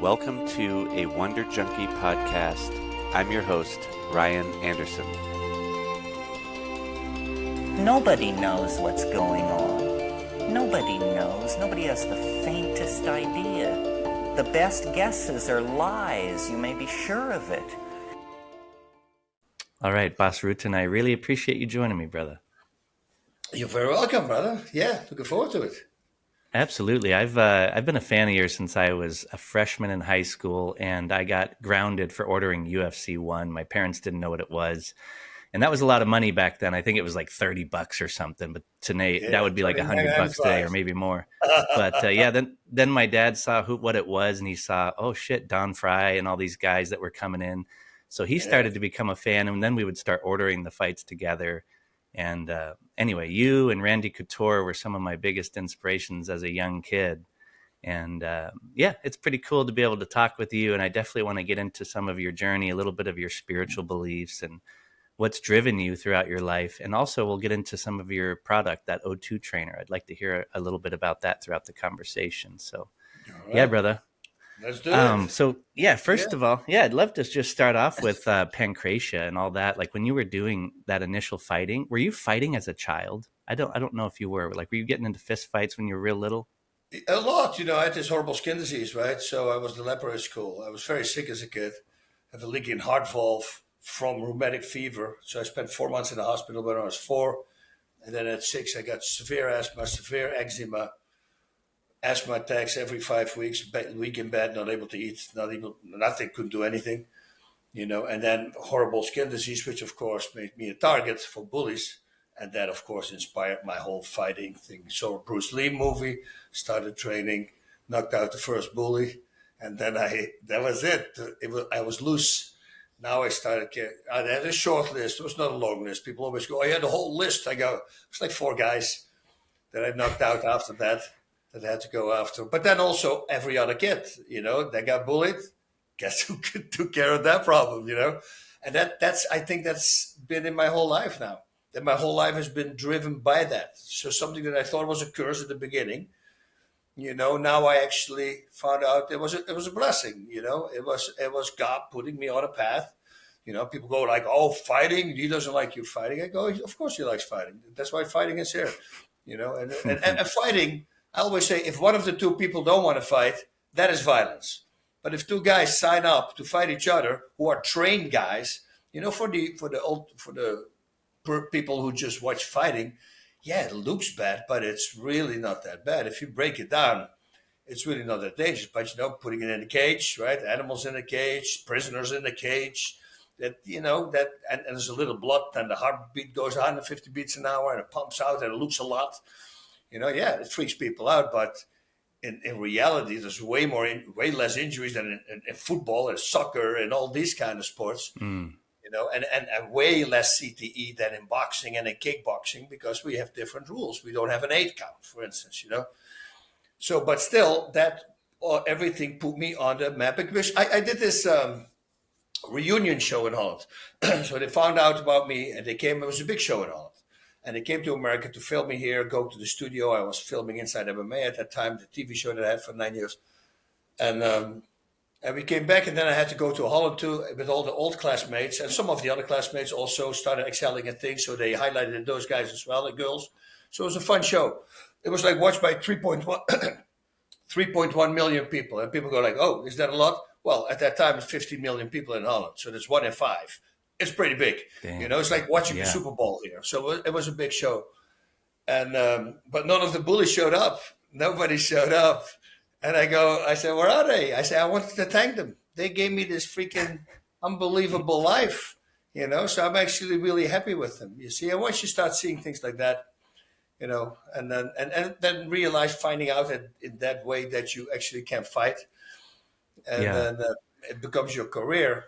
Welcome to a Wonder Junkie podcast. I'm your host, Ryan Anderson. Nobody knows what's going on. Nobody knows. Nobody has the faintest idea. The best guesses are lies. You may be sure of it. All right, Bas Rutten, I really appreciate you joining me, brother. You're very welcome, brother. Yeah, looking forward to it. Absolutely. I've been a fan of yours since I was a freshman in high school, and I got grounded for ordering UFC 1. My parents didn't know what it was, and that was a lot of money back then. I think it was like $30 or something, but today that would be like $100 today or maybe more. But then my dad saw what it was, and he saw, oh shit, Don Fry and all these guys that were coming in. So he started to become a fan, and then we would start ordering the fights together. And anyway, you and Randy Couture were some of my biggest inspirations as a young kid. And it's pretty cool to be able to talk with you. And I definitely want to get into some of your journey, a little bit of your spiritual beliefs and what's driven you throughout your life. And also we'll get into some of your product, that O2 trainer. I'd like to hear a little bit about that throughout the conversation. So, yeah, brother. Let's do it. First of all, I'd love to just start off with pancreatia and all that. Like when you were doing that initial fighting, were you fighting as a child? I don't know if you were. Like, were you getting into fist fights when you were real little? A lot. I had this horrible skin disease, right? So I was the leper at school. I was very sick as a kid. I have a leaking heart valve from rheumatic fever. So I spent 4 months in the hospital when I was 4. And then at 6, I got severe asthma, severe eczema. Asthma attacks every 5 weeks, week in bed, not able to eat, nothing, couldn't do anything, and then horrible skin disease, which of course made me a target for bullies. And that of course inspired my whole fighting thing. Saw a Bruce Lee movie, started training, knocked out the first bully. And then that was it. I was loose. Now I had a short list. It was not a long list. People always go, I had a whole list. I go, it's like 4 guys that I knocked out after that had to go after. But then also every other kid, that got bullied. Guess who took care of that problem, And I think that's been in my whole life now. That my whole life has been driven by that. So something that I thought was a curse at the beginning, now I actually found out it was a blessing, It was God putting me on a path. People go like, oh, fighting, he doesn't like you fighting. I go, of course he likes fighting. That's why fighting is here, and fighting. I always say, if one of the 2 people don't want to fight, that is violence. But if 2 guys sign up to fight each other, who are trained guys, for the people who just watch fighting, it looks bad, but it's really not that bad. If you break it down, it's really not that dangerous. But putting it in a cage, right? Animals in a cage, prisoners in a cage. And there's a little blood, and the heartbeat goes 150 beats an hour, and it pumps out, and it looks a lot. It freaks people out, but in reality, there's way less injuries than in football and soccer and all these kind of sports, and way less CTE than in boxing and in kickboxing, because we have different rules. We don't have an 8 count, for instance, So, but still, that everything put me on the map, because I did this reunion show in Holland. So they found out about me, and it was a big show in Holland. And they came to America to film me here, go to the studio. I was filming Inside MMA at that time, the TV show that I had for 9 years. And we came back, and then I had to go to Holland too with all the old classmates. And some of the other classmates also started excelling at things, so they highlighted those guys as well, the girls. So it was a fun show. It was like watched by 3.1 million people. And people go like, oh, is that a lot? Well, at that time, it's 50 million people in Holland. So that's 1 in 5. It's pretty big. Damn. It's like watching the Super Bowl here. So it was a big show. And but none of the bullies showed up. Nobody showed up. And I said, where are they? I said, I wanted to thank them. They gave me this freaking unbelievable life, So I'm actually really happy with them. You see, and once you start seeing things like that, and then finding out that in that way that you actually can fight, and then it becomes your career.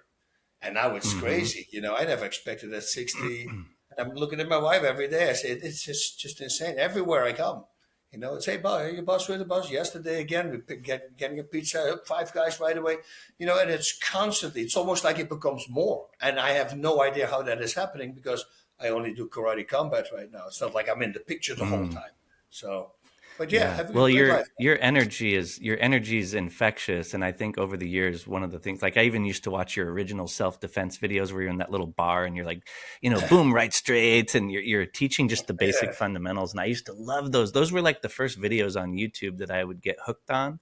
And now it's crazy, I never expected at 60. And I'm looking at my wife every day. I say, it's just insane. Everywhere I come, it's, hey, boss, your boss with the boss. Yesterday again, we getting a pizza, 5 guys right away, and it's constantly. It's almost like it becomes more. And I have no idea how that is happening, because I only do karate combat right now. It's not like I'm in the picture the whole time. So But yeah, Yeah. having a Well, great life. your energy is infectious, and I think over the years, one of the things, like I even used to watch your original self defense videos where you're in that little bar and you're like, boom, right straight, and you're teaching just the basic Yeah. fundamentals. And I used to love those. Those were like the first videos on YouTube that I would get hooked on.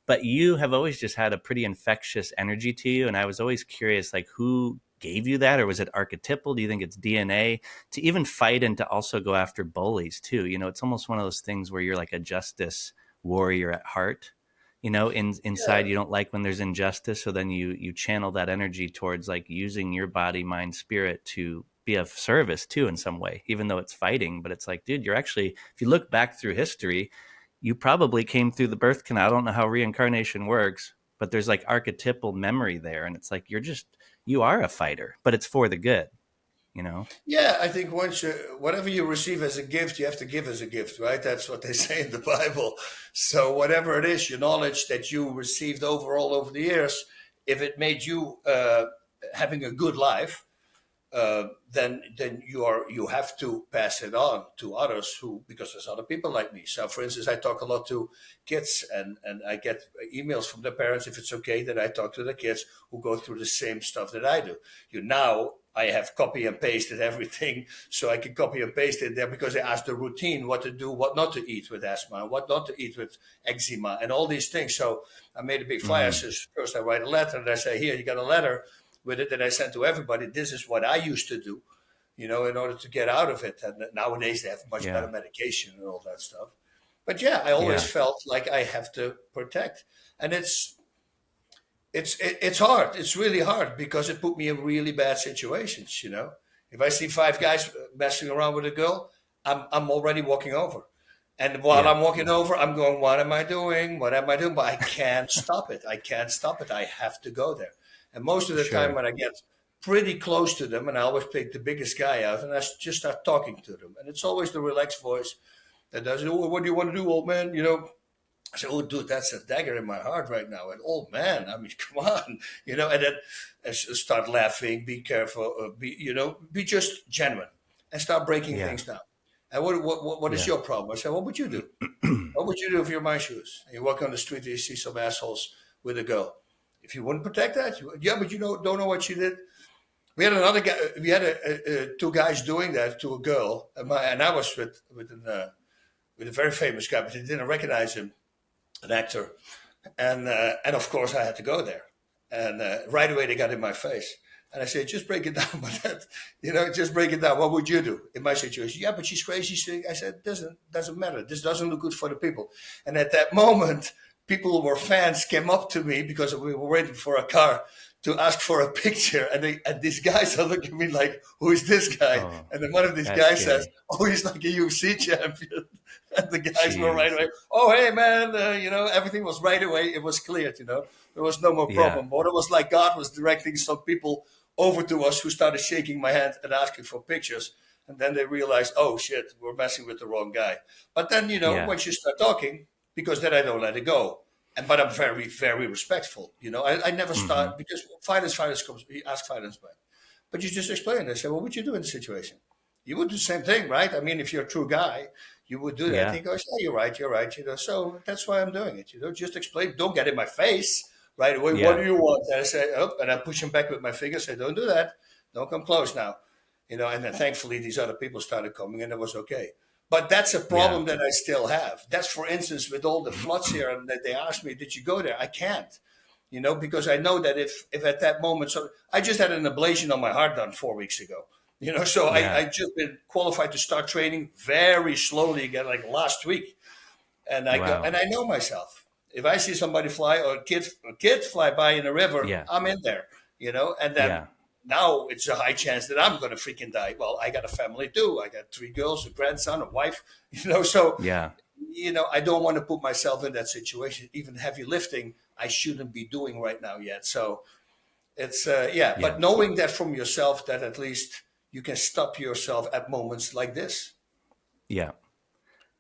But you have always just had a pretty infectious energy to you, and I was always curious, like, who gave you that, or was it archetypal? Do you think it's DNA to even fight and to also go after bullies too? It's almost one of those things where you're like a justice warrior at heart. Inside you don't like when there's injustice, so then you channel that energy towards like using your body, mind, spirit to be of service too in some way, even though it's fighting. But it's like, dude, you're actually, if you look back through history, you probably came through the birth canal. I don't know how reincarnation works, but there's like archetypal memory there. And it's like, you are a fighter, but it's for the good, you know? Yeah, I think whatever you receive as a gift, you have to give as a gift, right? That's what they say in the Bible. So whatever it is, your knowledge that you received overall over the years, if it made you having a good life, then you have to pass it on to others who, because there's other people like me. So for instance, I talk a lot to kids, and I get emails from their parents if it's okay that I talk to the kids who go through the same stuff that I do. Now I have copy and pasted everything, so I can copy and paste it there because they ask the routine what to do, what not to eat with asthma, what not to eat with eczema, and all these things. So I made a big flyer. So first I write a letter and I say, here, you got a letter with it that I sent to everybody. This is what I used to do, in order to get out of it. And nowadays they have much better medication and all that stuff. But yeah, I always felt like I have to protect. And it's hard. It's really hard because it put me in really bad situations, If I see 5 guys messing around with a girl, I'm already walking over. And while I'm walking over, I'm going, what am I doing? What am I doing? But I can't stop it. I can't stop it. I have to go there. And most of the time when I get pretty close to them, and I always pick the biggest guy out, and I just start talking to them. And it's always the relaxed voice that does, oh, what do you want to do, old man? I say, oh, dude, that's a dagger in my heart right now. And old man, I mean, come on, and then I start laughing, be careful, be just genuine and start breaking things down. And what is your problem? I said, what would you do? What would you do if you're in my shoes? And you walk on the street and you see some assholes with a girl. If you wouldn't protect that, but you don't know what she did. We had another guy. We had 2 guys doing that to a girl, and I was with a very famous guy, but they didn't recognize him, an actor, and of course I had to go there, and right away they got in my face, and I said, just break it down, but that, just break it down. What would you do in my situation? Yeah, but she's crazy. I said, doesn't matter. This doesn't look good for the people, and at that moment, people who were fans came up to me because we were waiting for a car to ask for a picture. And these guys are looking at me like, who is this guy? Oh, and then one of these guys says, oh, he's like a UFC champion. And the guys were right away, oh, hey, man, everything was right away. It was cleared, There was no more problem. But it was like God was directing some people over to us who started shaking my hand and asking for pictures. And then they realized, oh, shit, we're messing with the wrong guy. But then, once you start talking, because then I don't let it go. But I'm very, very respectful. I never start because violence comes. You ask violence back, but you just explain. I say, what would you do in the situation? You would do the same thing, right? I mean, if you're a true guy, you would do that. Yeah. And he goes, yeah, you're right. So that's why I'm doing it. Just explain. Don't get in my face right away. Yeah. What do you want? And I say, oh, and I push him back with my finger. Say, don't do that. Don't come close now. And then thankfully these other people started coming, and it was okay. But that's a problem that I still have. That's, for instance, with all the floods here, and that they asked me, did you go there? I can't, because I know that if at that moment, so I just had an ablation on my heart done 4 weeks ago, so I just been qualified to start training very slowly again, like last week. And I go, and I know myself. If I see somebody fly or a kid fly by in a river, I'm in there, and then now it's a high chance that I'm going to freaking die. Well, I got a family too. I got 3 girls, a grandson, a wife, so, I don't want to put myself in that situation. Even heavy lifting, I shouldn't be doing right now yet. So it's, but knowing that from yourself, that at least you can stop yourself at moments like this. Yeah.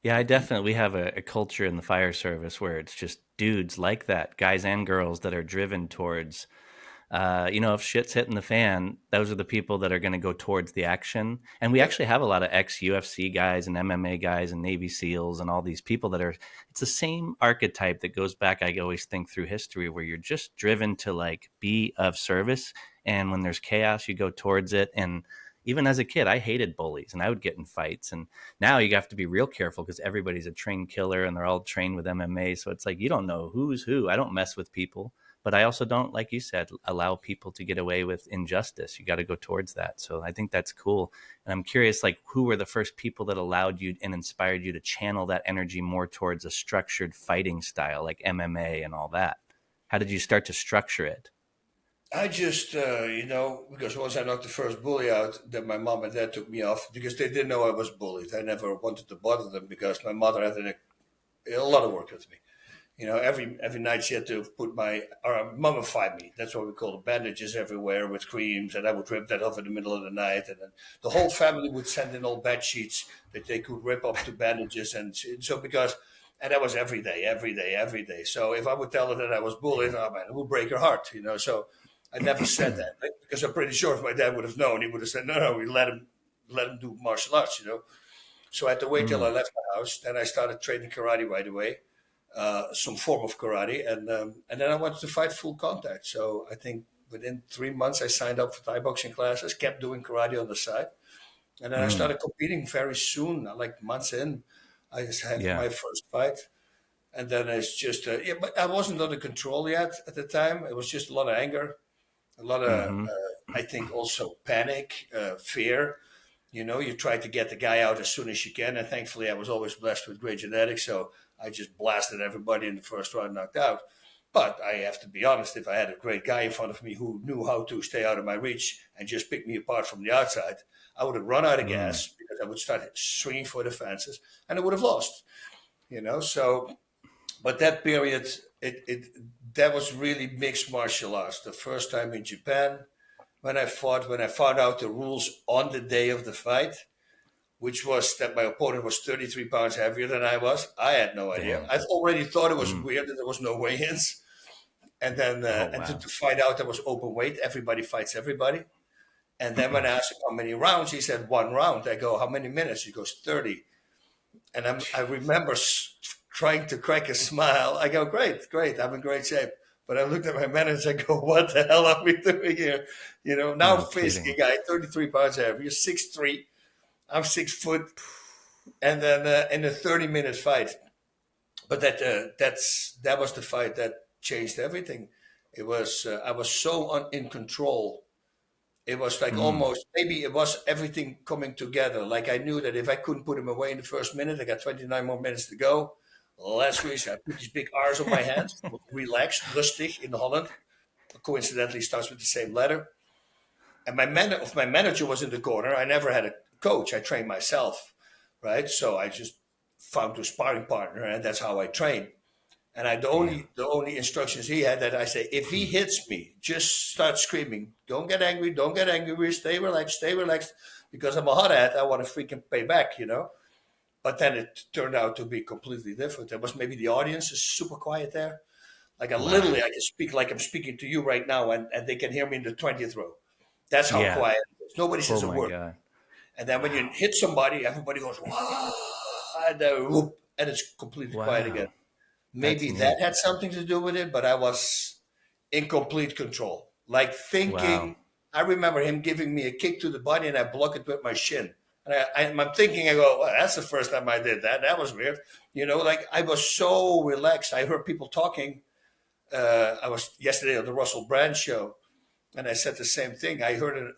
Yeah, I definitely, we have a culture in the fire service where it's just dudes like that, guys and girls that are driven towards If shit's hitting the fan, those are the people that are going to go towards the action. And we actually have a lot of ex-UFC guys and MMA guys and Navy SEALs and all these people that are, it's the same archetype that goes back, I always think, through history, where you're just driven to like be of service. And when there's chaos, you go towards it. And even as a kid, I hated bullies and I would get in fights. And now you have to be real careful because everybody's a trained killer and they're all trained with MMA. So it's like, you don't know who's who. I don't mess with people. But I also don't, like you said, allow people to get away with injustice. You got to go towards that. So I think that's cool. And I'm curious, like, who were the first people that allowed you and inspired you to channel that energy more towards a structured fighting style, like MMA and all that? How did you start to structure it? I just, because once I knocked the first bully out, then my mom and dad took me off because they didn't know I was bullied. I never wanted to bother them because my mother had a lot of work with me. Every night she had to mummify me. That's what we call the bandages everywhere with creams, and I would rip that off in the middle of the night. And then the whole family would send in old bed sheets that they could rip up to bandages. And that was every day, every day, every day. So if I would tell her that I was bullied, oh man, it would break her heart, So I never said that, right? Because I'm pretty sure if my dad would have known, he would have said, no, we let him do martial arts, So I had to wait till I left the house. Then I started training karate right away. Some form of karate, and then I wanted to fight full contact. So I think within 3 months I signed up for Thai boxing classes, kept doing karate on the side, and then I started competing very soon. Like months in, I just had my first fight, and then it's just but I wasn't under control yet at the time. It was just a lot of anger, a lot of I think also panic, fear. You try to get the guy out as soon as you can, and thankfully I was always blessed with great genetics, so I just blasted everybody in the first round, knocked out. But I have to be honest, if I had a great guy in front of me who knew how to stay out of my reach and just pick me apart from the outside, I would have run out of gas because I would start swinging for the fences and I would have lost, So, but that period, that was really mixed martial arts. The first time in Japan, when I found out the rules on the day of the fight, which was that my opponent was 33 pounds heavier than I was. I had no idea. Damn. I already thought it was weird that there was no weigh-ins. And then to find out there was open weight, everybody fights everybody. And then when I asked him how many rounds, he said 1 round. I go, how many minutes? He goes, 30. And I remember trying to crack a smile. I go, great, I'm in great shape. But I looked at my manager and go, what the hell are we doing here? Now I'm facing a guy 33 pounds heavier, 6'3". I'm 6 foot, and then in a 30-minute fight. But that was the fight that changed everything. It was I was so in control. It was like almost, maybe it was everything coming together. Like I knew that if I couldn't put him away in the first minute, I got 29 more minutes to go. Last week I put these big R's on my hands, relaxed, rustig in Holland. Coincidentally starts with the same letter. And my manager was in the corner. I never had a coach. I trained myself, right? So I just found a sparring partner, and that's how I trained. And the only instructions he had that I say, if he hits me, just start screaming. Don't get angry. Stay relaxed. Because I'm a hothead, I want to freaking pay back, But then it turned out to be completely different. There was maybe the audience is super quiet there. Like literally, I can speak like I'm speaking to you right now, and they can hear me in the 20th row. That's how quiet it is. Nobody says a word. God. And then when you hit somebody, everybody goes, wow, and it's completely quiet again. Maybe that had something to do with it, but I was in complete control. Like thinking, I remember him giving me a kick to the body and I block it with my shin. And I'm thinking, I go, well, that's the first time I did that. That was weird. Like I was so relaxed. I heard people talking. I was yesterday on the Russell Brand show, and I said the same thing. I heard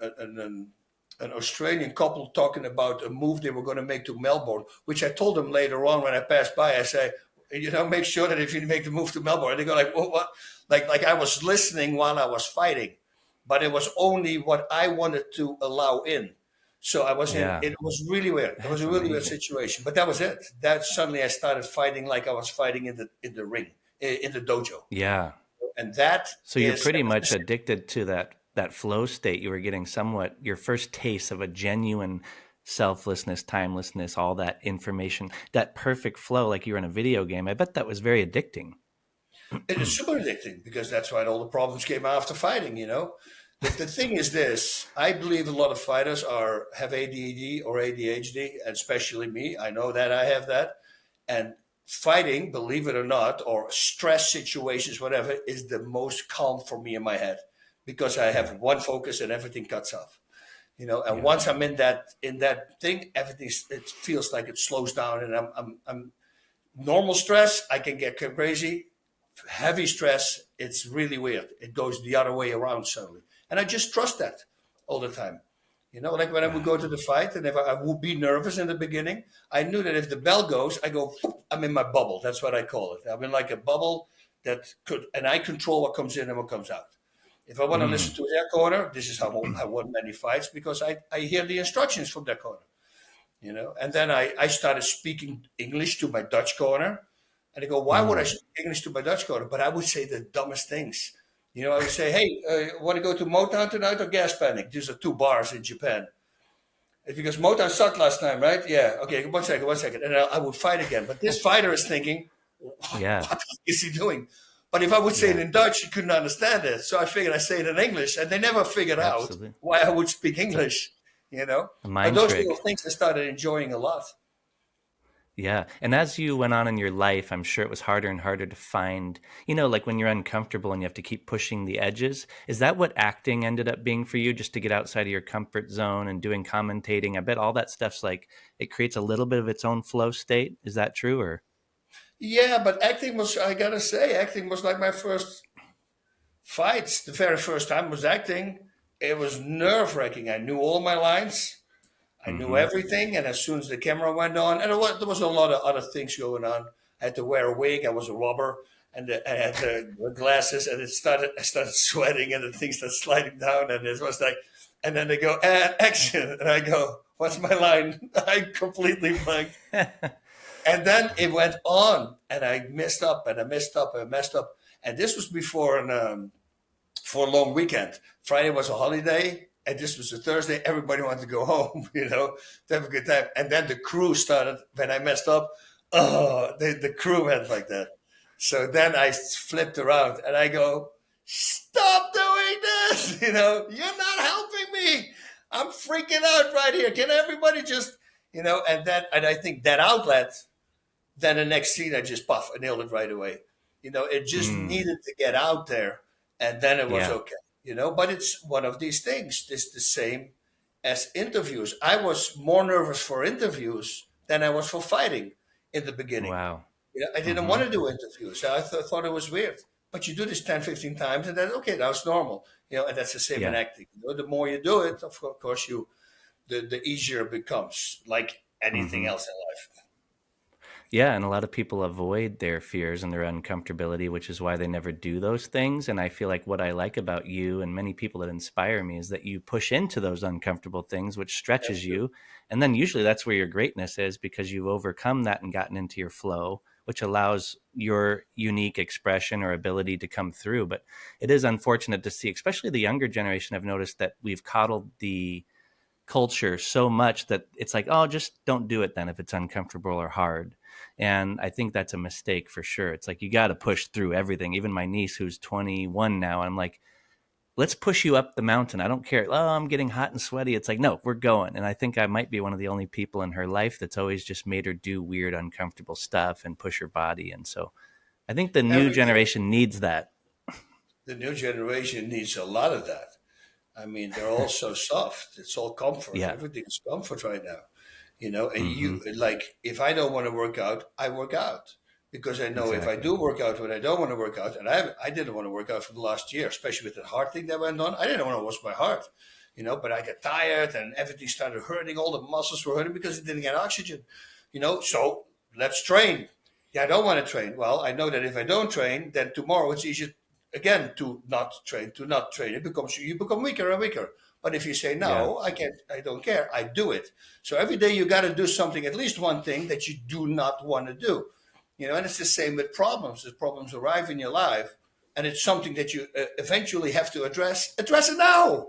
an Australian couple talking about a move they were going to make to Melbourne, which I told them later on when I passed by. I say, make sure that if you make the move to Melbourne, and they go like, well, what? Like I was listening while I was fighting, but it was only what I wanted to allow in. So I was in. It was really weird. It was a really weird situation, but that was it. That suddenly I started fighting like I was fighting in the ring, in the dojo. Yeah, and that. So you're pretty much addicted to that flow state. You were getting somewhat your first taste of a genuine selflessness, timelessness, all that information, that perfect flow, like you were in a video game. I bet that was very addicting. It is super addicting because that's why all the problems came after fighting, you know. The thing is this, I believe a lot of fighters have ADD or ADHD, and especially me. I know that I have that. And fighting, believe it or not, or stress situations, whatever, is the most calm for me in my head because I have one focus and everything cuts off. You know, and once I'm in that thing, it feels like it slows down, and I'm normal stress, I can get crazy. Heavy stress, it's really weird. It goes the other way around suddenly. And I just trust that all the time. You know, like when I would go to the fight and if I would be nervous in the beginning, I knew that if the bell goes, I'm in my bubble. That's what I call it. I'm in like a bubble and I control what comes in and what comes out. If I want to listen to their corner, this is how I won many fights because I hear the instructions from their corner. You know, and then I started speaking English to my Dutch corner. And I go, why would I speak English to my Dutch corner? But I would say the dumbest things. You know, I would say, hey, want to go to Motown tonight or Gas Panic? These are two bars in Japan. It's because Motown sucked last time, right? Yeah. Okay, one second. And I would fight again. But this fighter is thinking, what is he doing? But if I would say it in Dutch, he couldn't understand it. So I figured I'd say it in English. And they never figured out why I would speak English, you know? But those little things I started enjoying a lot. Yeah. And as you went on in your life, I'm sure it was harder and harder to find, you know, like when you're uncomfortable and you have to keep pushing the edges. Is that what acting ended up being for you, just to get outside of your comfort zone and doing commentating? I bet all that stuff's like, it creates a little bit of its own flow state. Is that true? Or? Yeah, but acting was like my first fights. The very first time was acting. It was nerve-wracking. I knew all my lines. I knew everything, and as soon as the camera went on, and there was a lot of other things going on. I had to wear a wig. I was a robber, and I had the glasses, and I started sweating, and the thing started sliding down, and it was like, and then they go, action, and I go, what's my line? I completely blanked. And then it went on, and I messed up, and I messed up, and this was before for a long weekend. Friday was a holiday. And this was a Thursday. Everybody wanted to go home, you know, to have a good time. And then the crew started, when I messed up, the crew went like that. So then I flipped around and I go, stop doing this. You know, you're not helping me. I'm freaking out right here. Can everybody just, you know, and I think that outlet, then the next scene, I nailed it right away. You know, it just needed to get out there. And then it was okay. You know, but it's one of these things. It's the same as interviews. I was more nervous for interviews than I was for fighting in the beginning. Wow. You know, I didn't want to do interviews. I thought it was weird. But you do this 10, 15 times and then, okay, now it's normal. You know, and that's the same in acting. You know, the more you do it, of course, the easier it becomes, like anything else in life. Yeah, and a lot of people avoid their fears and their uncomfortability, which is why they never do those things. And I feel like what I like about you and many people that inspire me is that you push into those uncomfortable things, which stretches you. And then usually that's where your greatness is, because you've overcome that and gotten into your flow, which allows your unique expression or ability to come through. But it is unfortunate to see, especially the younger generation. I've noticed that we've coddled the culture so much that it's like, oh, just don't do it then if it's uncomfortable or hard. And I think that's a mistake for sure. It's like, you got to push through everything. Even my niece, who's 21 now, I'm like, let's push you up the mountain. I don't care. Oh, I'm getting hot and sweaty. It's like, no, we're going. And I think I might be one of the only people in her life that's always just made her do weird, uncomfortable stuff and push her body. And so I think the new generation needs that. The new generation needs a lot of that. I mean, they're all so soft. It's all comfort. Yeah. Everything's comfort right now. You know, and you, like, if I don't want to work out, I work out. Because I know if I do work out when I don't want to work out, and I didn't want to work out for the last year, especially with the heart thing that went on. I didn't want to wash my heart, you know, but I got tired and everything started hurting. All the muscles were hurting because it didn't get oxygen, you know. So let's train. Yeah, I don't want to train. Well, I know that if I don't train, then tomorrow it's easier again to not train. It becomes, you become weaker and weaker. But if you say, no, I can't, I don't care, I do it. So every day you got to do something, at least one thing that you do not want to do. You know, and it's the same with problems. As problems arrive in your life, and it's something that you eventually have to address it now.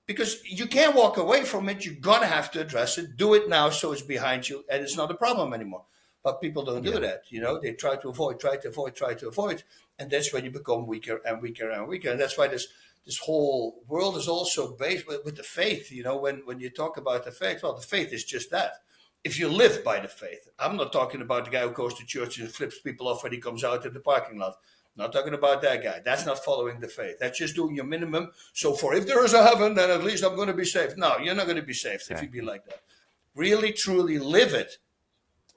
Because you can't walk away from it. You're going to have to address it. Do it now so it's behind you, and it's not a problem anymore. But people don't do Yeah. that. They try to avoid, and that's when you become weaker and weaker and weaker. And that's why this whole world is also based with the faith. When you talk about the faith, well, the faith is just that. If you live by the faith, I'm not talking about the guy who goes to church and flips people off when he comes out in the parking lot. Not talking about that guy. That's not following the faith. That's just doing your minimum. So for if there is a heaven, then at least I'm going to be saved. No, you're not going to be saved if you be like that. Really, truly live it.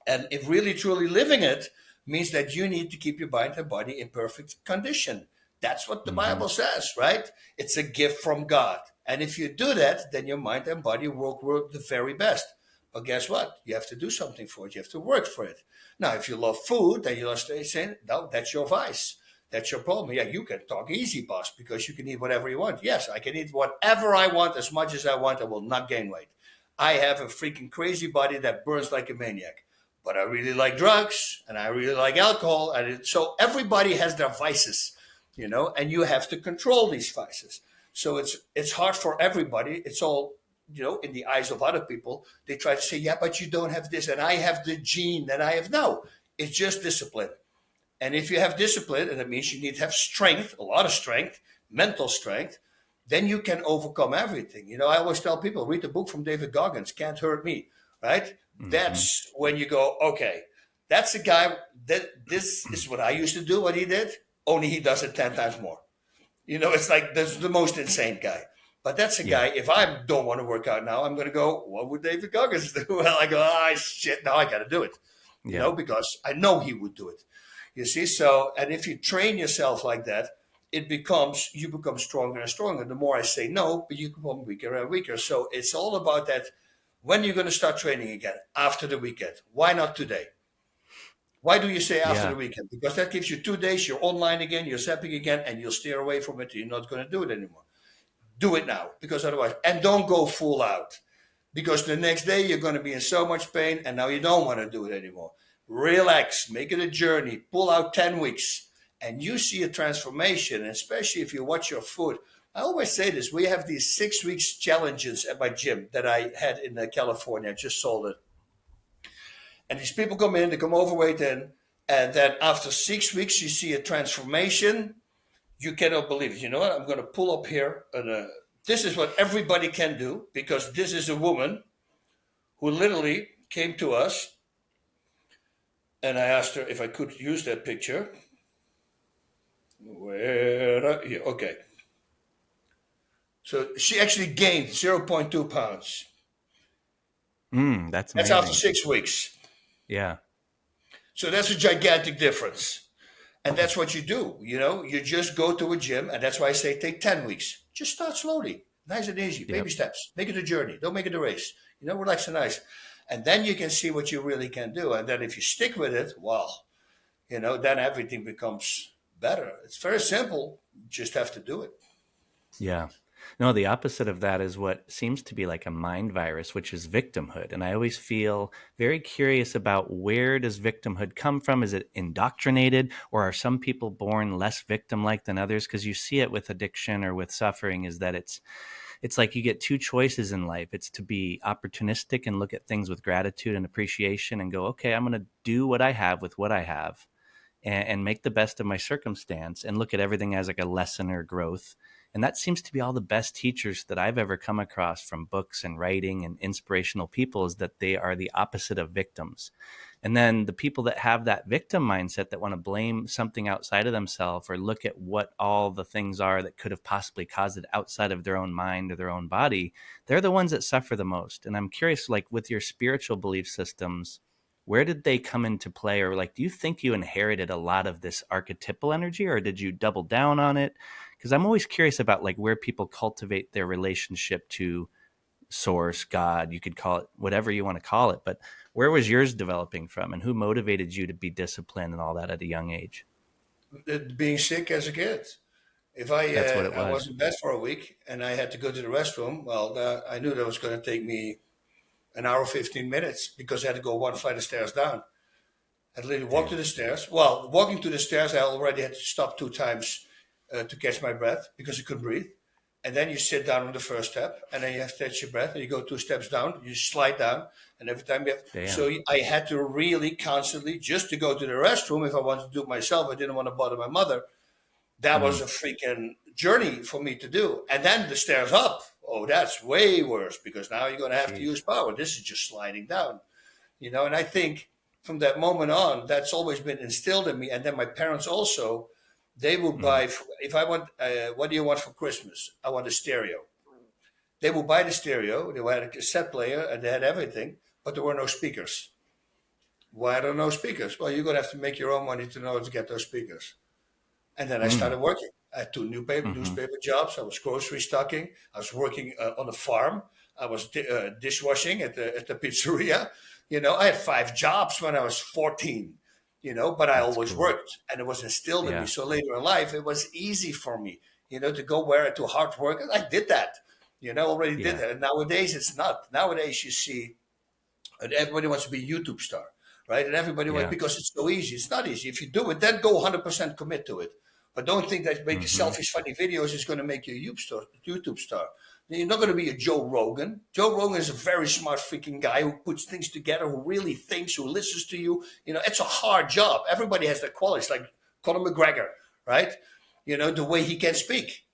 And if really, truly living it means that you need to keep your mind and body in perfect condition. That's what the Bible says, right? It's a gift from God. And if you do that, then your mind and body will work the very best. But guess what? You have to do something for it. You have to work for it. Now, if you love food, then you'll stay saying, no, that's your vice. That's your problem. Yeah, you can talk easy, boss, because you can eat whatever you want. Yes, I can eat whatever I want, as much as I want. I will not gain weight. I have a freaking crazy body that burns like a maniac. But I really like drugs, and I really like alcohol. So everybody has their vices, and you have to control these vices. So it's hard for everybody. It's all, in the eyes of other people. They try to say, yeah, but you don't have this, and I have the gene, and I have no. It's just discipline. And if you have discipline, and that means you need to have strength, a lot of strength, mental strength, then you can overcome everything. I always tell people, read the book from David Goggins, Can't Hurt Me, right? That's when you go, okay, that's a guy, this is what I used to do, what he did, only he does it 10 times more. It's like, that's the most insane guy. But that's a guy, if I don't want to work out now, I'm going to go, what would David Goggins do? Well, I go, shit, now I got to do it, because I know he would do it. You see, and if you train yourself like that, you become stronger and stronger. The more I say no, but you become weaker and weaker. So it's all about that. When you're going to start training again? After the weekend. Why not today? Why do you say after the weekend? Because that gives you 2 days, you're online again, you're zapping again, and you'll steer away from it. You're not going to do it anymore. Do it now, because otherwise, and don't go full out. Because the next day you're going to be in so much pain, and now you don't want to do it anymore. Relax, make it a journey, pull out 10 weeks, and you see a transformation, and especially if you watch your food. I always say this, we have these 6 weeks challenges at my gym that I had in California. I just sold it. And these people come in, they come overweight in, and then after 6 weeks, you see a transformation. You cannot believe it. You know what? I'm going to pull up here. This is what everybody can do, because this is a woman who literally came to us, and I asked her if I could use that picture. Okay. So she actually gained 0.2 pounds. That's amazing. That's after 6 weeks. Yeah. So that's a gigantic difference. And that's what you do. You just go to a gym, and that's why I say take 10 weeks. Just start slowly, nice and easy, baby steps. Make it a journey. Don't make it a race. Relax and nice. And then you can see what you really can do. And then if you stick with it, well, then everything becomes better. It's very simple. You just have to do it. Yeah. No, the opposite of that is what seems to be like a mind virus, which is victimhood. And I always feel very curious about, where does victimhood come from? Is it indoctrinated, or are some people born less victim-like than others? Because you see it with addiction or with suffering, is that it's like you get two choices in life. It's to be opportunistic and look at things with gratitude and appreciation and go, okay, I'm going to do what I have with what I have and make the best of my circumstance and look at everything as like a lesson or growth. And that seems to be all the best teachers that I've ever come across from books and writing and inspirational people, is that they are the opposite of victims. And then the people that have that victim mindset, that want to blame something outside of themselves or look at what all the things are that could have possibly caused it outside of their own mind or their own body, they're the ones that suffer the most. And I'm curious, like with your spiritual belief systems, where did they come into play? Or like, do you think you inherited a lot of this archetypal energy, or did you double down on it? Because I'm always curious about like where people cultivate their relationship to source, God, you could call it whatever you want to call it, but where was yours developing from, and who motivated you to be disciplined and all that at a young age? Being sick as a kid. If I was in bed for a week and I had to go to the restroom, well, I knew that was going to take me an hour, 15 minutes, because I had to go one flight of stairs down. I had to literally walk to the stairs. Well, walking to the stairs, I already had to stop 2 times to catch my breath because I couldn't breathe. And then you sit down on the first step, and then you have to catch your breath, and you go 2 steps down, you slide down, And every time you have, Damn. so I had to really constantly, just to go to the restroom, if I wanted to do it myself, I didn't want to bother my mother. That was a freaking journey for me to do. And then the stairs up. Oh, that's way worse, because now you're going to have to use power. This is just sliding down, and I think from that moment on, that's always been instilled in me. And then my parents also, they would buy, if I want, what do you want for Christmas? I want a stereo. They would buy the stereo. They had a cassette player and they had everything, but there were no speakers. Why are there no speakers? Well, you're going to have to make your own money to know how to get those speakers. And then I started working. I had two newspaper jobs. I was grocery stocking. I was working on a farm. I was dishwashing at the pizzeria. I had 5 jobs when I was 14, but I always worked, and it was instilled in me. So later in life, it was easy for me, to go to hard work. And I did that, already did that. And nowadays, it's not. Nowadays, you see, and everybody wants to be a YouTube star, right? And everybody wants, because it's so easy. It's not easy. If you do it, then go 100% commit to it. But don't think that making selfish, funny videos is going to make you a YouTube star. You're not going to be a Joe Rogan. Joe Rogan is a very smart freaking guy who puts things together, who really thinks, who listens to you. It's a hard job. Everybody has their qualities, like Conor McGregor, right? The way he can speak.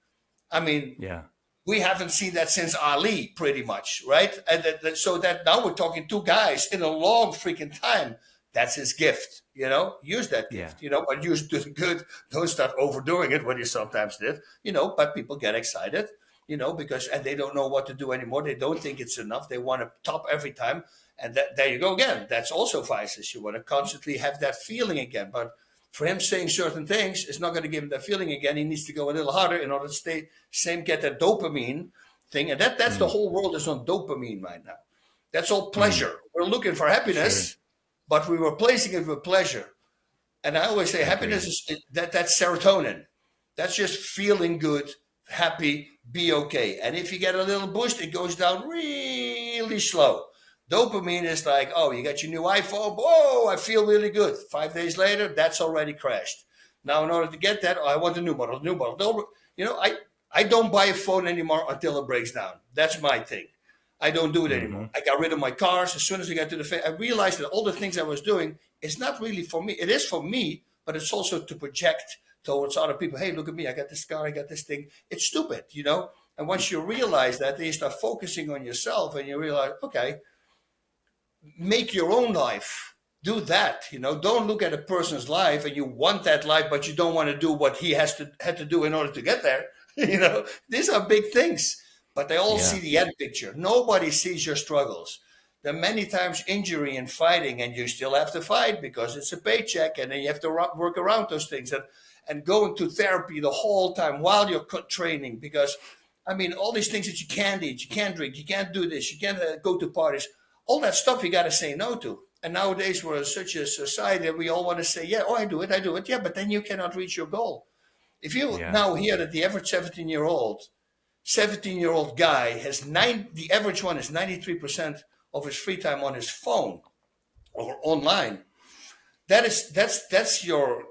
I mean, we haven't seen that since Ali, pretty much, right? And so that now we're talking 2 guys in a long freaking time. That's his gift, use that gift, but use it to the good. Don't start overdoing it, what you sometimes did, but people get excited, because, and they don't know what to do anymore. They don't think it's enough. They want to top every time. And there you go again. That's also vices. You want to constantly have that feeling again. But for him saying certain things, it's not going to give him that feeling again. He needs to go a little harder in order to get that dopamine thing. And that's the whole world is on dopamine right now. That's all pleasure. We're looking for happiness. Sure. But we were replacing it with pleasure. And I always say happiness is that's serotonin. That's just feeling good, happy, be okay. And if you get a little boost, it goes down really slow. Dopamine is like, oh, you got your new iPhone. Whoa, I feel really good. 5 days later, that's already crashed. Now, in order to get that, I want a new model. I don't buy a phone anymore until it breaks down. That's my thing. I don't do it anymore. I got rid of my cars. As soon as I got to I realized that all the things I was doing is not really for me. It is for me, but it's also to project towards other people. Hey, look at me. I got this car. I got this thing. It's stupid, And once you realize that, then you start focusing on yourself and you realize, okay, make your own life. Do that, Don't look at a person's life and you want that life, but you don't want to do what he had to do in order to get there. These are big things. But they all see the end picture. Nobody sees your struggles. There are many times injury and fighting, and you still have to fight because it's a paycheck, and then you have to work around those things. And going to therapy the whole time while you're training, because, all these things that you can't eat, you can't drink, you can't do this, you can't go to parties, all that stuff you got to say no to. And nowadays we're in such a society that we all want to say, I do it. Yeah, but then you cannot reach your goal. If you now hear that the average 17-year-old guy has the average one is 93% of his free time on his phone or online. That's your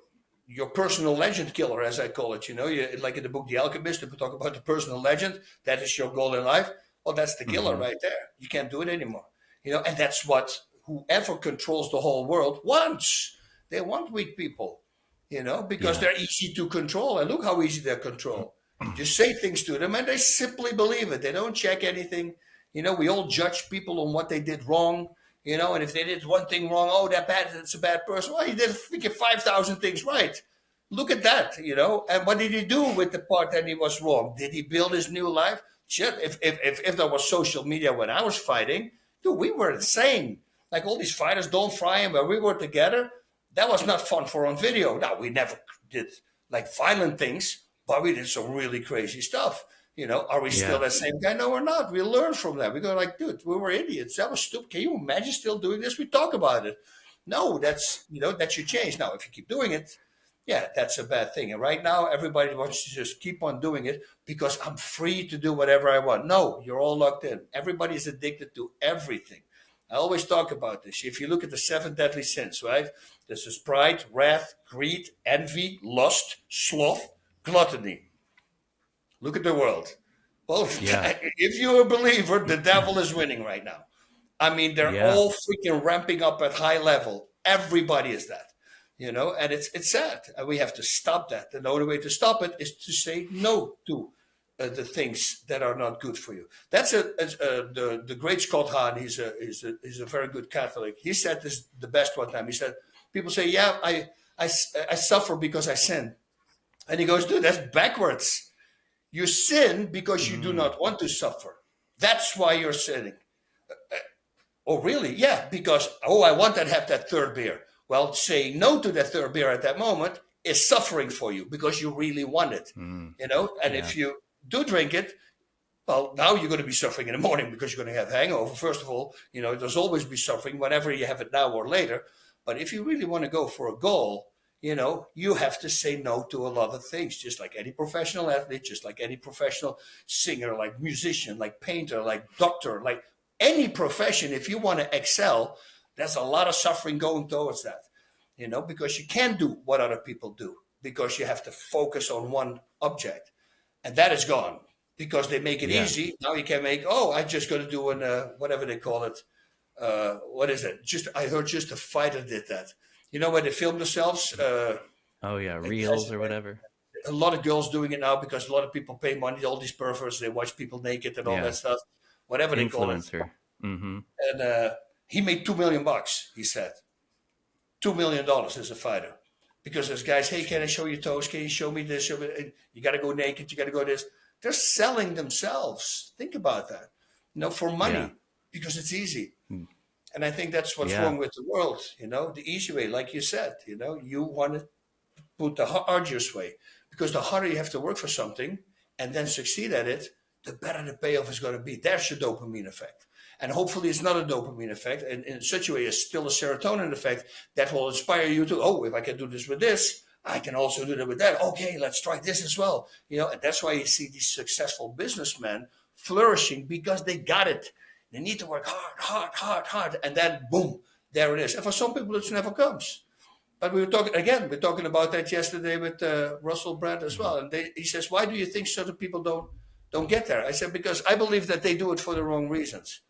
personal legend killer, as I call it. Like in the book The Alchemist, they talk about the personal legend. That is your goal in life. Well, that's the killer right there. You can't do it anymore. And that's what whoever controls the whole world wants. They want weak people, because they're easy to control. And look how easy they're controlled. Just say things to them and they simply believe it. They don't check anything. We all judge people on what they did wrong, and if they did one thing wrong, that's a bad person. Well, he did 5,000 things right. Look at that, and what did he do with the part that he was wrong? Did he build his new life? Shit, if there was social media when I was fighting, dude, we were insane. Like all these fighters, Don't Fry and where we were together, that was not fun for on video. Now, we never did like violent things, but we did some really crazy stuff. Are we still that same guy? No, we're not. We learn from that. We go like, dude, we were idiots. That was stupid. Can you imagine still doing this? We talk about it. No, that should change. Now, if you keep doing it, that's a bad thing. And right now, everybody wants to just keep on doing it because I'm free to do whatever I want. No, you're all locked in. Everybody's addicted to everything. I always talk about this. If you look at the 7 deadly sins, right? This is pride, wrath, greed, envy, lust, sloth, gluttony. Look at the world. Well, if you're a believer, the devil is winning right now. I mean, they're Yeah. all freaking ramping up at high level. Everybody is that, and it's sad. And we have to stop that. And the only way to stop it is to say no to the things that are not good for you. That's the great Scott Hahn. He's a very good Catholic. He said this the best one time. He said, people say, yeah, I suffer because I sin. And he goes, dude, that's backwards. You sin because you do not want to suffer. That's why you're sinning. Oh, really? Yeah, because, I want to have that third beer. Well, saying no to that third beer at that moment is suffering for you because you really want it, And if you do drink it, well, now you're going to be suffering in the morning because you're going to have hangover. First of all, there's always be suffering whenever you have it now or later. But if you really want to go for a goal, you have to say no to a lot of things, just like any professional athlete, just like any professional singer, like musician, like painter, like doctor, like any profession. If you want to excel, there's a lot of suffering going towards that, because you can't do what other people do because you have to focus on one object. And that is gone because they make it easy. Now you can make, I just got to do whatever they call it. What is it? I heard just a fighter did that. Where they film themselves. Reels or whatever. A lot of girls doing it now because a lot of people pay money. All these perverts, they watch people naked and all that stuff. Whatever they call it. Influencer. Mm-hmm. And he made $2 million. He said, $2 million as a fighter, because there's guys. Hey, can I show you toes? Can you show me this? You got to go naked. You got to go this. They're selling themselves. Think about that. For money because it's easy. And I think that's what's wrong with the world, the easy way, like you said, you want to put the arduous way, because the harder you have to work for something and then succeed at it, the better the payoff is going to be. There's your dopamine effect. And hopefully it's not a dopamine effect. And in such a way, it's still a serotonin effect that will inspire you to, if I can do this with this, I can also do that with that. Okay, let's try this as well. And that's why you see these successful businessmen flourishing, because they got it. They need to work hard, and then boom, there it is. And for some people, it never comes. But we're talking about that yesterday with Russell Brand as well. And he says, why do you think certain people don't get there? I said, because I believe that they do it for the wrong reasons.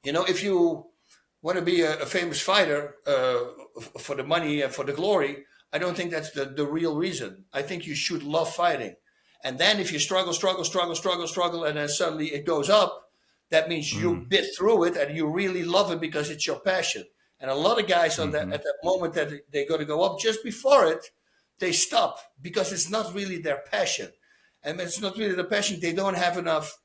If you want to be a famous fighter for the money and for the glory, I don't think that's the real reason. I think you should love fighting. And then if you struggle, and then suddenly it goes up, that means you bit through it and you really love it because it's your passion. And a lot of guys at that moment that they're going to go up, just before it, they stop because it's not really their passion. And it's not really their passion. They don't have enough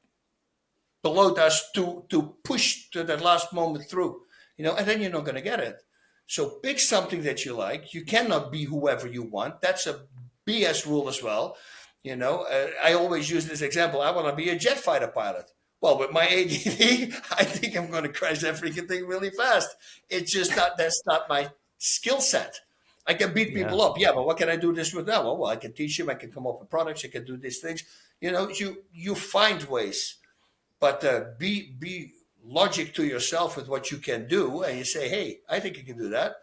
below us to push to that last moment through, and then you're not going to get it. So pick something that you like. You cannot be whoever you want. That's a BS rule as well. I always use this example. I want to be a jet fighter pilot. Well, with my ADD, I think I'm going to crash that freaking thing really fast. It's just that's not my skill set. I can beat people up. Yeah, but what can I do this with now? Well, I can teach them. I can come up with products. I can do these things. You find ways, but be logic to yourself with what you can do. And you say, hey, I think I can do that.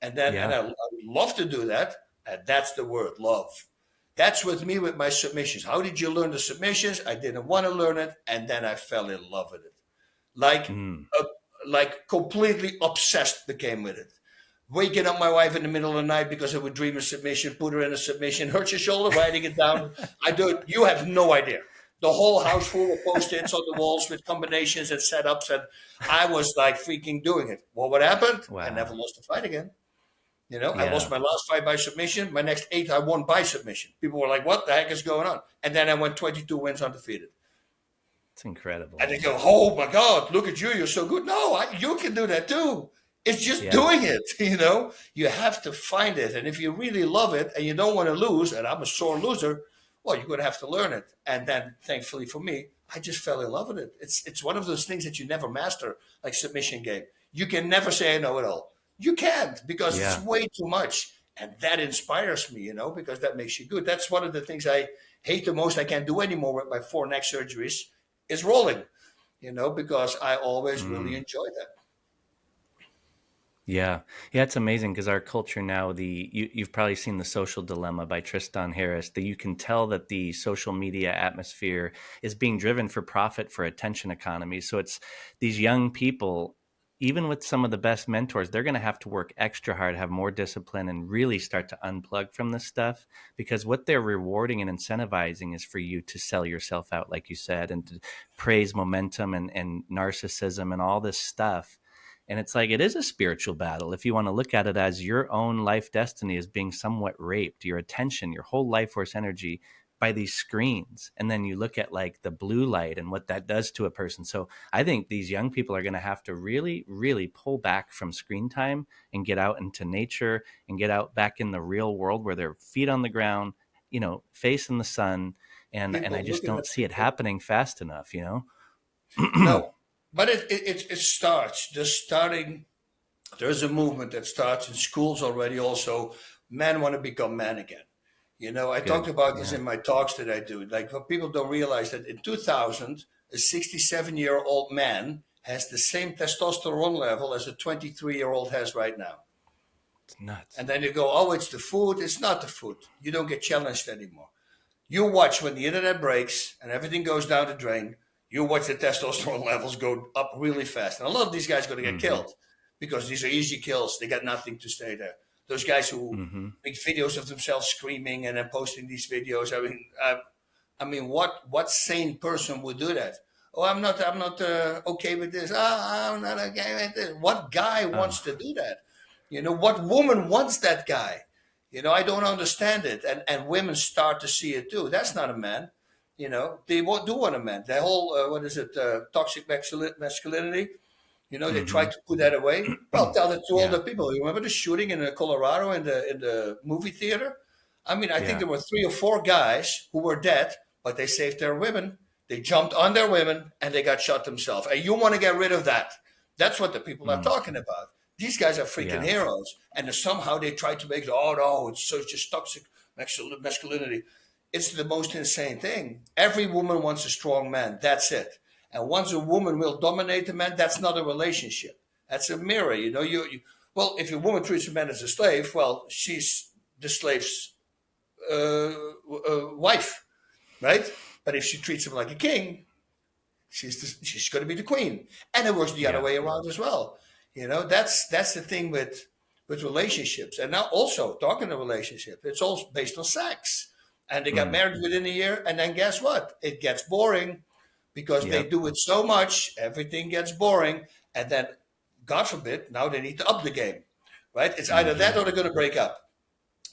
And then and I would love to do that. And that's the word, love. That's with me with my submissions. How did you learn the submissions? I didn't want to learn it, and then I fell in love with it. Like completely obsessed became with it. Waking up my wife in the middle of the night because I would dream a submission, put her in a submission, hurt your shoulder, writing it down. I do it. You have no idea. The whole house full of post-its on the walls with combinations and setups, and I was like freaking doing it. Well, what happened? Wow. I never lost a fight again. I lost my last fight by submission. My next 8, I won by submission. People were like, what the heck is going on? And then I went 22 wins undefeated. It's incredible. And they go, oh my God, look at you. You're so good. No, you can do that too. It's just doing it, You have to find it. And if you really love it and you don't want to lose, and I'm a sore loser, well, you're going to have to learn it. And then thankfully for me, I just fell in love with it. It's one of those things that you never master, like submission game. You can never say I know it all. You can't, because it's way too much. And that inspires me, because that makes you good. That's one of the things I hate the most. I can't do anymore with my 4 neck surgeries is rolling, because I always really enjoy that. Yeah. Yeah, it's amazing because our culture now, you've probably seen The Social Dilemma by Tristan Harris, that you can tell that the social media atmosphere is being driven for profit, for attention economy. So it's these young people, even with some of the best mentors, they're going to have to work extra hard, have more discipline, and really start to unplug from this stuff, because what they're rewarding and incentivizing is for you to sell yourself out, like you said, and to praise momentum and narcissism and all this stuff. And it's like, it is a spiritual battle. If you want to look at it as your own life destiny is being somewhat raped, your attention, your whole life force energy by these screens. And then you look at like the blue light and what that does to a person. So I think these young people are going to have to really, really pull back from screen time and get out into nature and get out back in the real world where their feet on the ground, face in the sun. And I People just looking don't at see it people. happening fast enough. No, but it starts. There's a movement that starts in schools already. Also, men want to become men again. I talked Good. about this Yeah. in my talks that I do. Like, what people don't realize that in 2000, a 67-year-old man has the same testosterone level as a 23-year-old has right now. It's nuts. And then you go, oh, it's the food. It's not the food. You don't get challenged anymore. You watch when the internet breaks and everything goes down the drain. You watch the testosterone levels go up really fast. And a lot of these guys are going to get Hmm. killed because these are easy kills. They got nothing to stay there. Those guys who Hmm. make videos of themselves screaming and then posting these videos. I mean, what sane person would do that? Oh, I'm not okay with this. I'm not okay with this. What guy wants Oh, to do that? What woman wants that guy? I don't understand it. And women start to see it too. That's not a man. They do want a man. The whole, what is it, toxic masculinity. They try hmm. to put that away. Well, tell that to all Yeah. the people. You remember the shooting in Colorado in the movie theater? I mean, I think Yeah. there were 3 or 4 guys who were dead, but they saved their women. They jumped on their women and they got shot themselves. And you want to get rid of that. That's what the people are Mm. talking about. These guys are freaking Yeah. heroes. And somehow they try to make it, oh no, it's so just toxic masculinity. It's the most insane thing. Every woman wants a strong man. That's it. And once a woman will dominate a man, that's not a relationship. That's a mirror. Well, if a woman treats a man as a slave, well, she's the slave's wife, right? But if she treats him like a king, she's going to be the queen. And it works the other Yeah. way around as well. That's the thing with relationships. And now also talking to relationship, it's all based on sex. And they got Mm. married within a year, and then guess what? It gets boring because they Yep. do it so much, everything gets boring, and then God forbid, now they need to up the game, right? It's either that Hmm. or they're going to break up.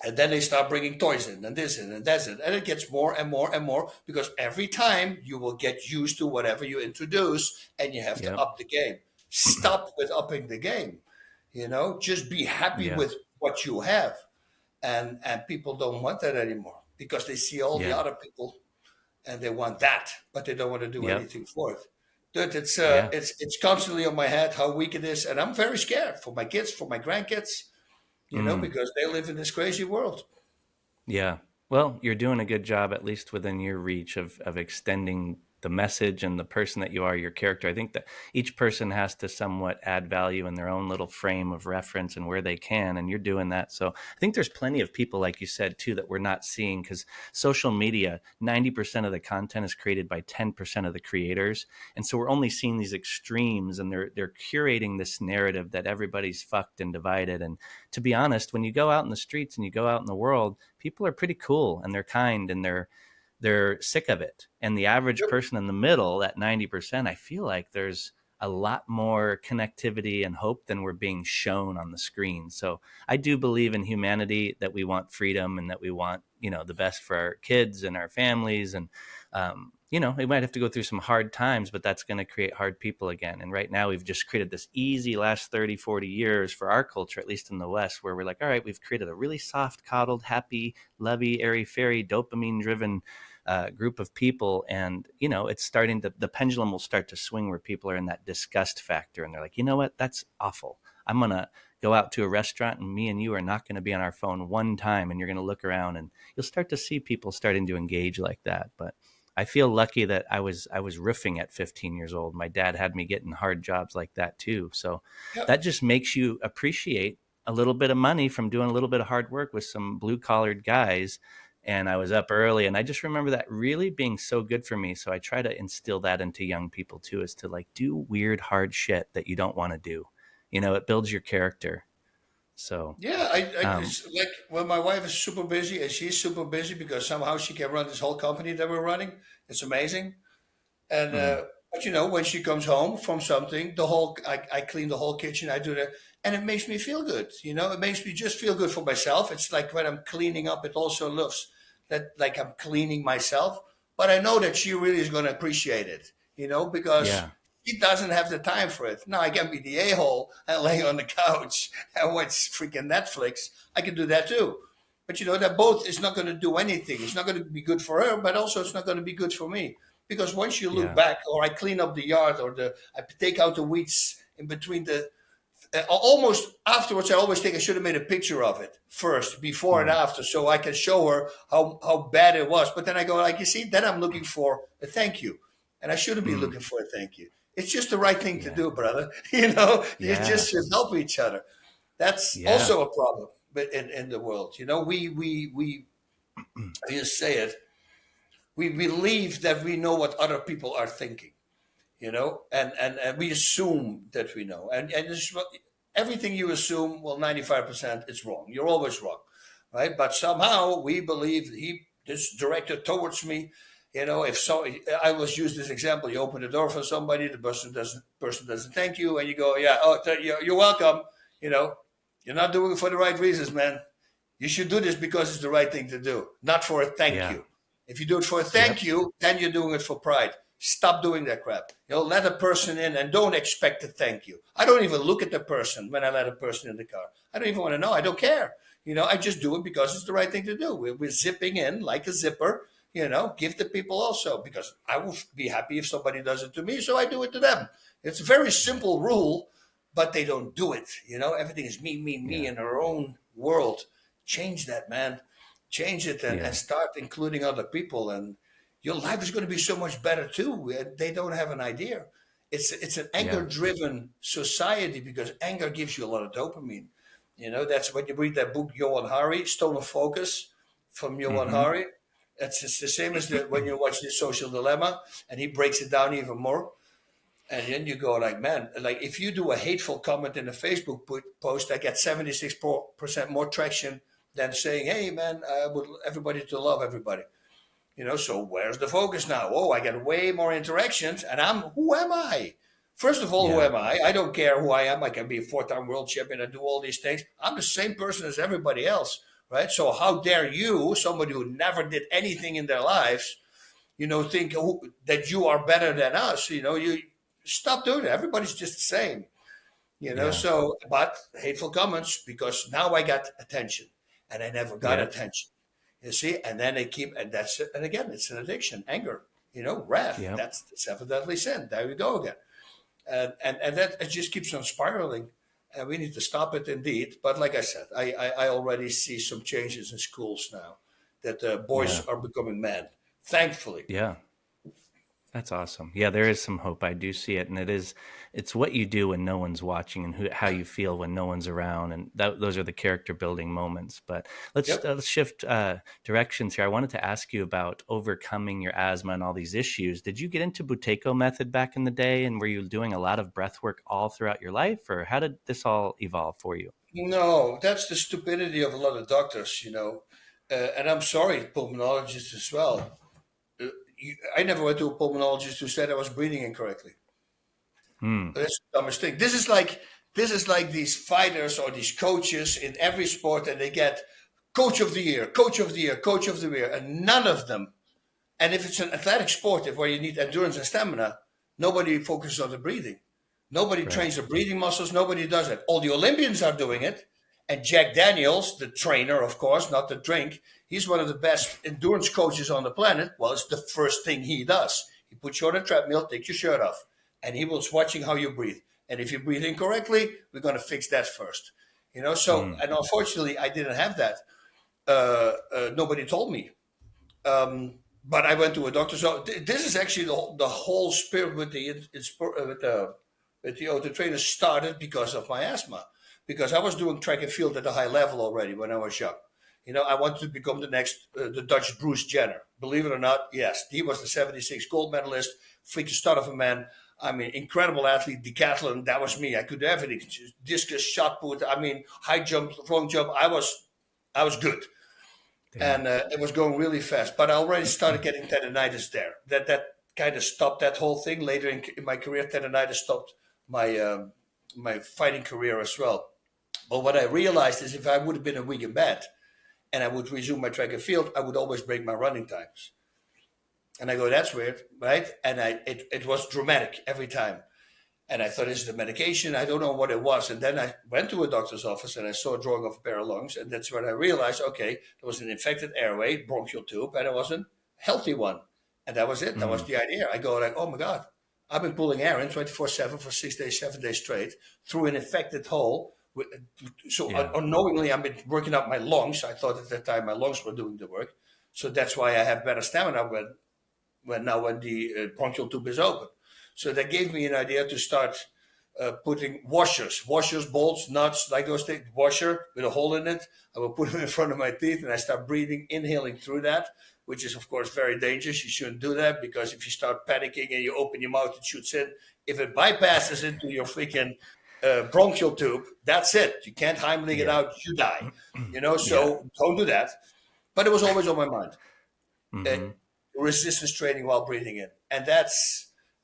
And then they start bringing toys in and this in and that's it. And it gets more and more and more because every time you will get used to whatever you introduce and you have to Yep. up the game. Stop with upping the game. Just be happy Yeah. with what you have. And people don't want that anymore because they see all the Yeah. other people and they want that, but they don't want to do Yep. anything for it. Dude, it's Yeah. constantly on my head how weak it is, and I'm very scared for my kids, for my grandkids, Mm. because they live in this crazy world. Yeah. Well, you're doing a good job, at least within your reach, of extending the message and the person that you are, your character. I think that each person has to somewhat add value in their own little frame of reference and where they can, and you're doing that. So I think there's plenty of people, like you said, too, that we're not seeing, because social media, 90% of the content is created by 10% of the creators. And so we're only seeing these extremes, and they're curating this narrative that everybody's fucked and divided. And to be honest, when you go out in the streets and you go out in the world, people are pretty cool and they're kind and they're sick of it. And the average Yep. person in the middle, that 90%, I feel like there's a lot more connectivity and hope than we're being shown on the screen. So I do believe in humanity, that we want freedom and that we want, the best for our kids and our families. And, we might have to go through some hard times, but that's going to create hard people again. And right now we've just created this easy last 30, 40 years for our culture, at least in the West, where we're like, all right, we've created a really soft, coddled, happy, lovey, airy, fairy, dopamine driven group of people. And, it's starting to, the pendulum will start to swing where people are in that disgust factor. And they're like, you know what? That's awful. I'm going to go out to a restaurant and me and you are not going to be on our phone one time. And you're going to look around and you'll start to see people starting to engage like that. But I feel lucky that I was roofing at 15 years old. My dad had me getting hard jobs like that too. So Yep. that just makes you appreciate a little bit of money from doing a little bit of hard work with some blue collared guys. And I was up early, and I just remember that really being so good for me. So I try to instill that into young people too, is to like do weird, hard shit that you don't want to do. It builds your character. So, Yeah, um, it's like when my wife is super busy and she's super busy because somehow she can run this whole company that we're running. It's amazing. And mm, but when she comes home from something, I clean the whole kitchen. I do that, and it makes me feel good. It makes me just feel good for myself. It's like when I'm cleaning up, it also looks that like I'm cleaning myself. But I know that she really is going to appreciate it. Because yeah, she doesn't have the time for it. Now I can be the a-hole and lay on the couch and watch freaking Netflix. I can do that too. But that both is not going to do anything. It's not going to be good for her, but also it's not going to be good for me. Because once you look yeah, back, or I clean up the yard, or I take out the weeds in between almost afterwards, I should have made a picture of it first, before and mm, after, so I can show her how bad it was. But then I go, like, you see, then I'm looking for a thank you. And I shouldn't be mm, looking for a thank you. It's just the right thing to yeah, do, brother. You yeah, just should help each other. That's yeah, also a problem but in the world. We I just say it, we believe that we know what other people are thinking, and we assume that we know. And everything you assume, well, 95% it's wrong. You're always wrong, right? But somehow we believe this directed towards me. If so, I was use this example. You open the door for somebody, the person doesn't thank you, and you go, yeah, oh, you're welcome. You know, you're not doing it for the right reasons, man. You should do this because it's the right thing to do, not for a thank yeah, you. If you do it for a yep, thank you, then you're doing it for pride. Stop doing that crap. Let a person in and don't expect a thank you. I don't even look at the person when I let a person in the car. I don't even want to know. I don't care. I just do it because it's the right thing to do. We're zipping in like a zipper. Give the people also, because I will be happy if somebody does it to me, so I do it to them. It's a very yeah, simple rule, but they don't do it. Everything is me, me, me yeah, in their own world. Change that, man. Change it and yeah, start including other people, and your life is going to be so much better too. They don't have an idea. It's an anger yeah, driven society because anger gives you a lot of dopamine. That's when you read that book, Johan Hari, Stolen Focus, from Johan mm-hmm, Hari. It's the same as when you watch the Social Dilemma, and he breaks it down even more. And then you go like, man, like if you do a hateful comment in a Facebook post, that gets 76% more traction than saying, hey, man, I would everybody to love everybody. So where's the focus now? Oh, I get way more interactions, and who am I? First of all, who yeah, am I? I don't care who I am. I can be a four-time world champion and do all these things. I'm the same person as everybody else, right? So how dare you, somebody who never did anything in their lives, think that you are better than us? You stop doing it. Everybody's just the same. yeah, So, but hateful comments, because now I got attention, and I never got yep, attention. You see, and then they keep, and that's it. And again, it's an addiction, anger, wrath. yep, That's the seventh deadly sin. There we go again. And that it just keeps on spiraling, and we need to stop it indeed. But like I said, I already see some changes in schools now, that yeah, boys are becoming men, thankfully. yeah. That's awesome. Yeah, there is some hope. I do see it, and it's what you do when no one's watching, and how you feel when no one's around, and those are the character building moments. But let's Yep. let's shift directions here. I wanted to ask you about overcoming your asthma and all these issues. Did you get into Buteyko method back in the day, and were you doing a lot of breath work all throughout your life, or how did this all evolve for you? No, that's the stupidity of a lot of doctors, and I'm sorry, pulmonologists as well. I never went to a pulmonologist who said I was breathing incorrectly. Hmm. That's the dumbest thing. This is like these fighters or these coaches in every sport, and they get coach of the year, coach of the year, coach of the year, and none of them. And if it's an athletic sport, where you need endurance and stamina, nobody focuses on the breathing. Nobody Right. trains the breathing muscles. Nobody does it. All the Olympians are doing it. And Jack Daniels, the trainer, of course, not the drink, he's one of the best endurance coaches on the planet. Well, it's the first thing he does. He puts you on a treadmill, take your shirt off, and he was watching how you breathe. And if you breathe incorrectly, we're going to fix that first. So, Hmm. and unfortunately, I didn't have that. Nobody told me. but I went to a doctor. So this is actually the whole spirit with the auto trainer started because of my asthma, because I was doing track and field at a high level already when I was young. I wanted to become the next, the Dutch Bruce Jenner. Believe it or not, yes, he was the '76 gold medalist, freaking stud of a man. I mean, incredible athlete, decathlon. That was me. I could do everything: discus, shot put. I mean, high jump, long jump. I was good, Damn. and it was going really fast. But I already started getting tendonitis there. That kind of stopped that whole thing. Later in my career, tendonitis stopped my fighting career as well. But what I realized is if I would have been a week in bed and I would resume my track and field, I would always break my running times. And I go, that's weird, right? And it was dramatic every time. And I thought, is it the medication? I don't know what it was. And then I went to a doctor's office and I saw a drawing of a pair of lungs. And that's when I realized, okay, there was an infected airway, bronchial tube, and it was a healthy one. And that was it. That was the idea. I go like, oh my God, I've been pulling air in 24/7 for 6 days, 7 days straight through an infected hole. So unknowingly, I've been working out my lungs. I thought at that time my lungs were doing the work. So that's why I have better stamina when the bronchial tube is open. So that gave me an idea to start putting washers, bolts, nuts, like those things, washer with a hole in it. I will put them in front of my teeth and I start breathing, inhaling through that, which is, of course, very dangerous. You shouldn't do that because if you start panicking and you open your mouth, it shoots in. If it bypasses into your freaking bronchial tube, that's it. You can't Heimlich it out, you die. So don't do that. But it was always on my mind. Resistance training while breathing in. And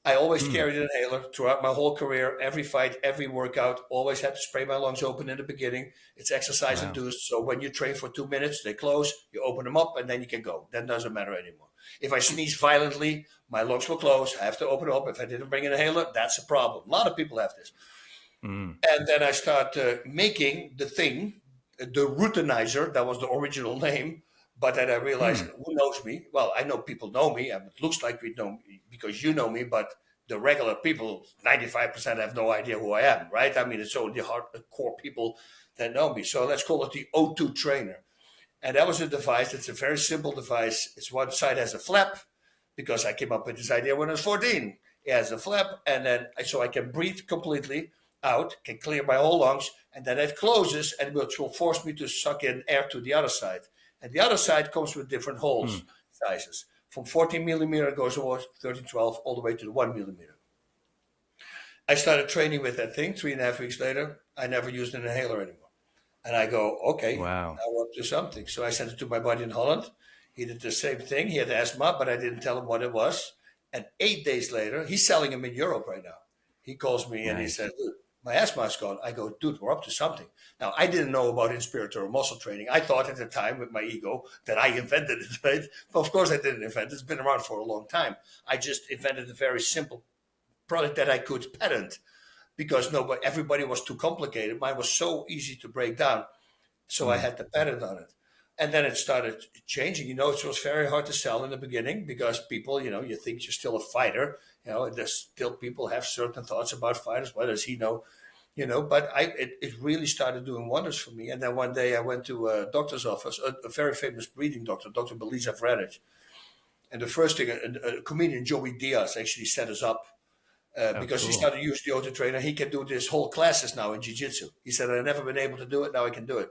I always carried an inhaler throughout my whole career. Every fight, every workout, always had to spray my lungs open in the beginning. It's exercise induced. So when you train for 2 minutes, they close, you open them up, and then you can go. That doesn't matter anymore. If I sneeze violently, my lungs will close. I have to open up. If I didn't bring an inhaler, that's a problem. A lot of people have this. And then I start making the thing, the Ruttenizer, that was the original name. But then I realized, who knows me? Well, I know people know me. And it looks like we know me because you know me. But the regular people, 95% have no idea who I am, right? I mean, it's only hardcore people that know me. So let's call it the O2 trainer. And that was a device. It's a very simple device. It's one side has a flap because I came up with this idea when I was 14. It has a flap. And then so I can breathe completely out, can clear my whole lungs. And then it closes and which will force me to suck in air to the other side. And the other side comes with different holes sizes. From 14 millimeter, it goes over 13, 12, all the way to the 1 millimeter. I started training with that thing 3.5 weeks later. I never used an inhaler anymore. And I go, okay, now we're up to something. So I sent it to my buddy in Holland. He did the same thing. He had asthma, but I didn't tell him what it was. And 8 days later, he's selling them in Europe right now. He calls me and he says, dude, my asthma is gone. I go, dude, we're up to something. Now, I didn't know about inspiratory muscle training. I thought at the time with my ego that I invented it, right? But of course I didn't invent it. It's been around for a long time. I just invented a very simple product that I could patent because everybody was too complicated. Mine was so easy to break down. So I had the patent on it. And then it started changing. It was very hard to sell in the beginning because people, you think you're still a fighter. There's still people have certain thoughts about fighters. What does he know? But it really started doing wonders for me. And then one day I went to a doctor's office, a very famous breathing doctor, Dr. Belisa Vranic. And the first thing, a comedian, Joey Diaz, actually set us up because he started to use the auto trainer. He can do this whole classes now in jiu-jitsu. He said, I've never been able to do it. Now I can do it.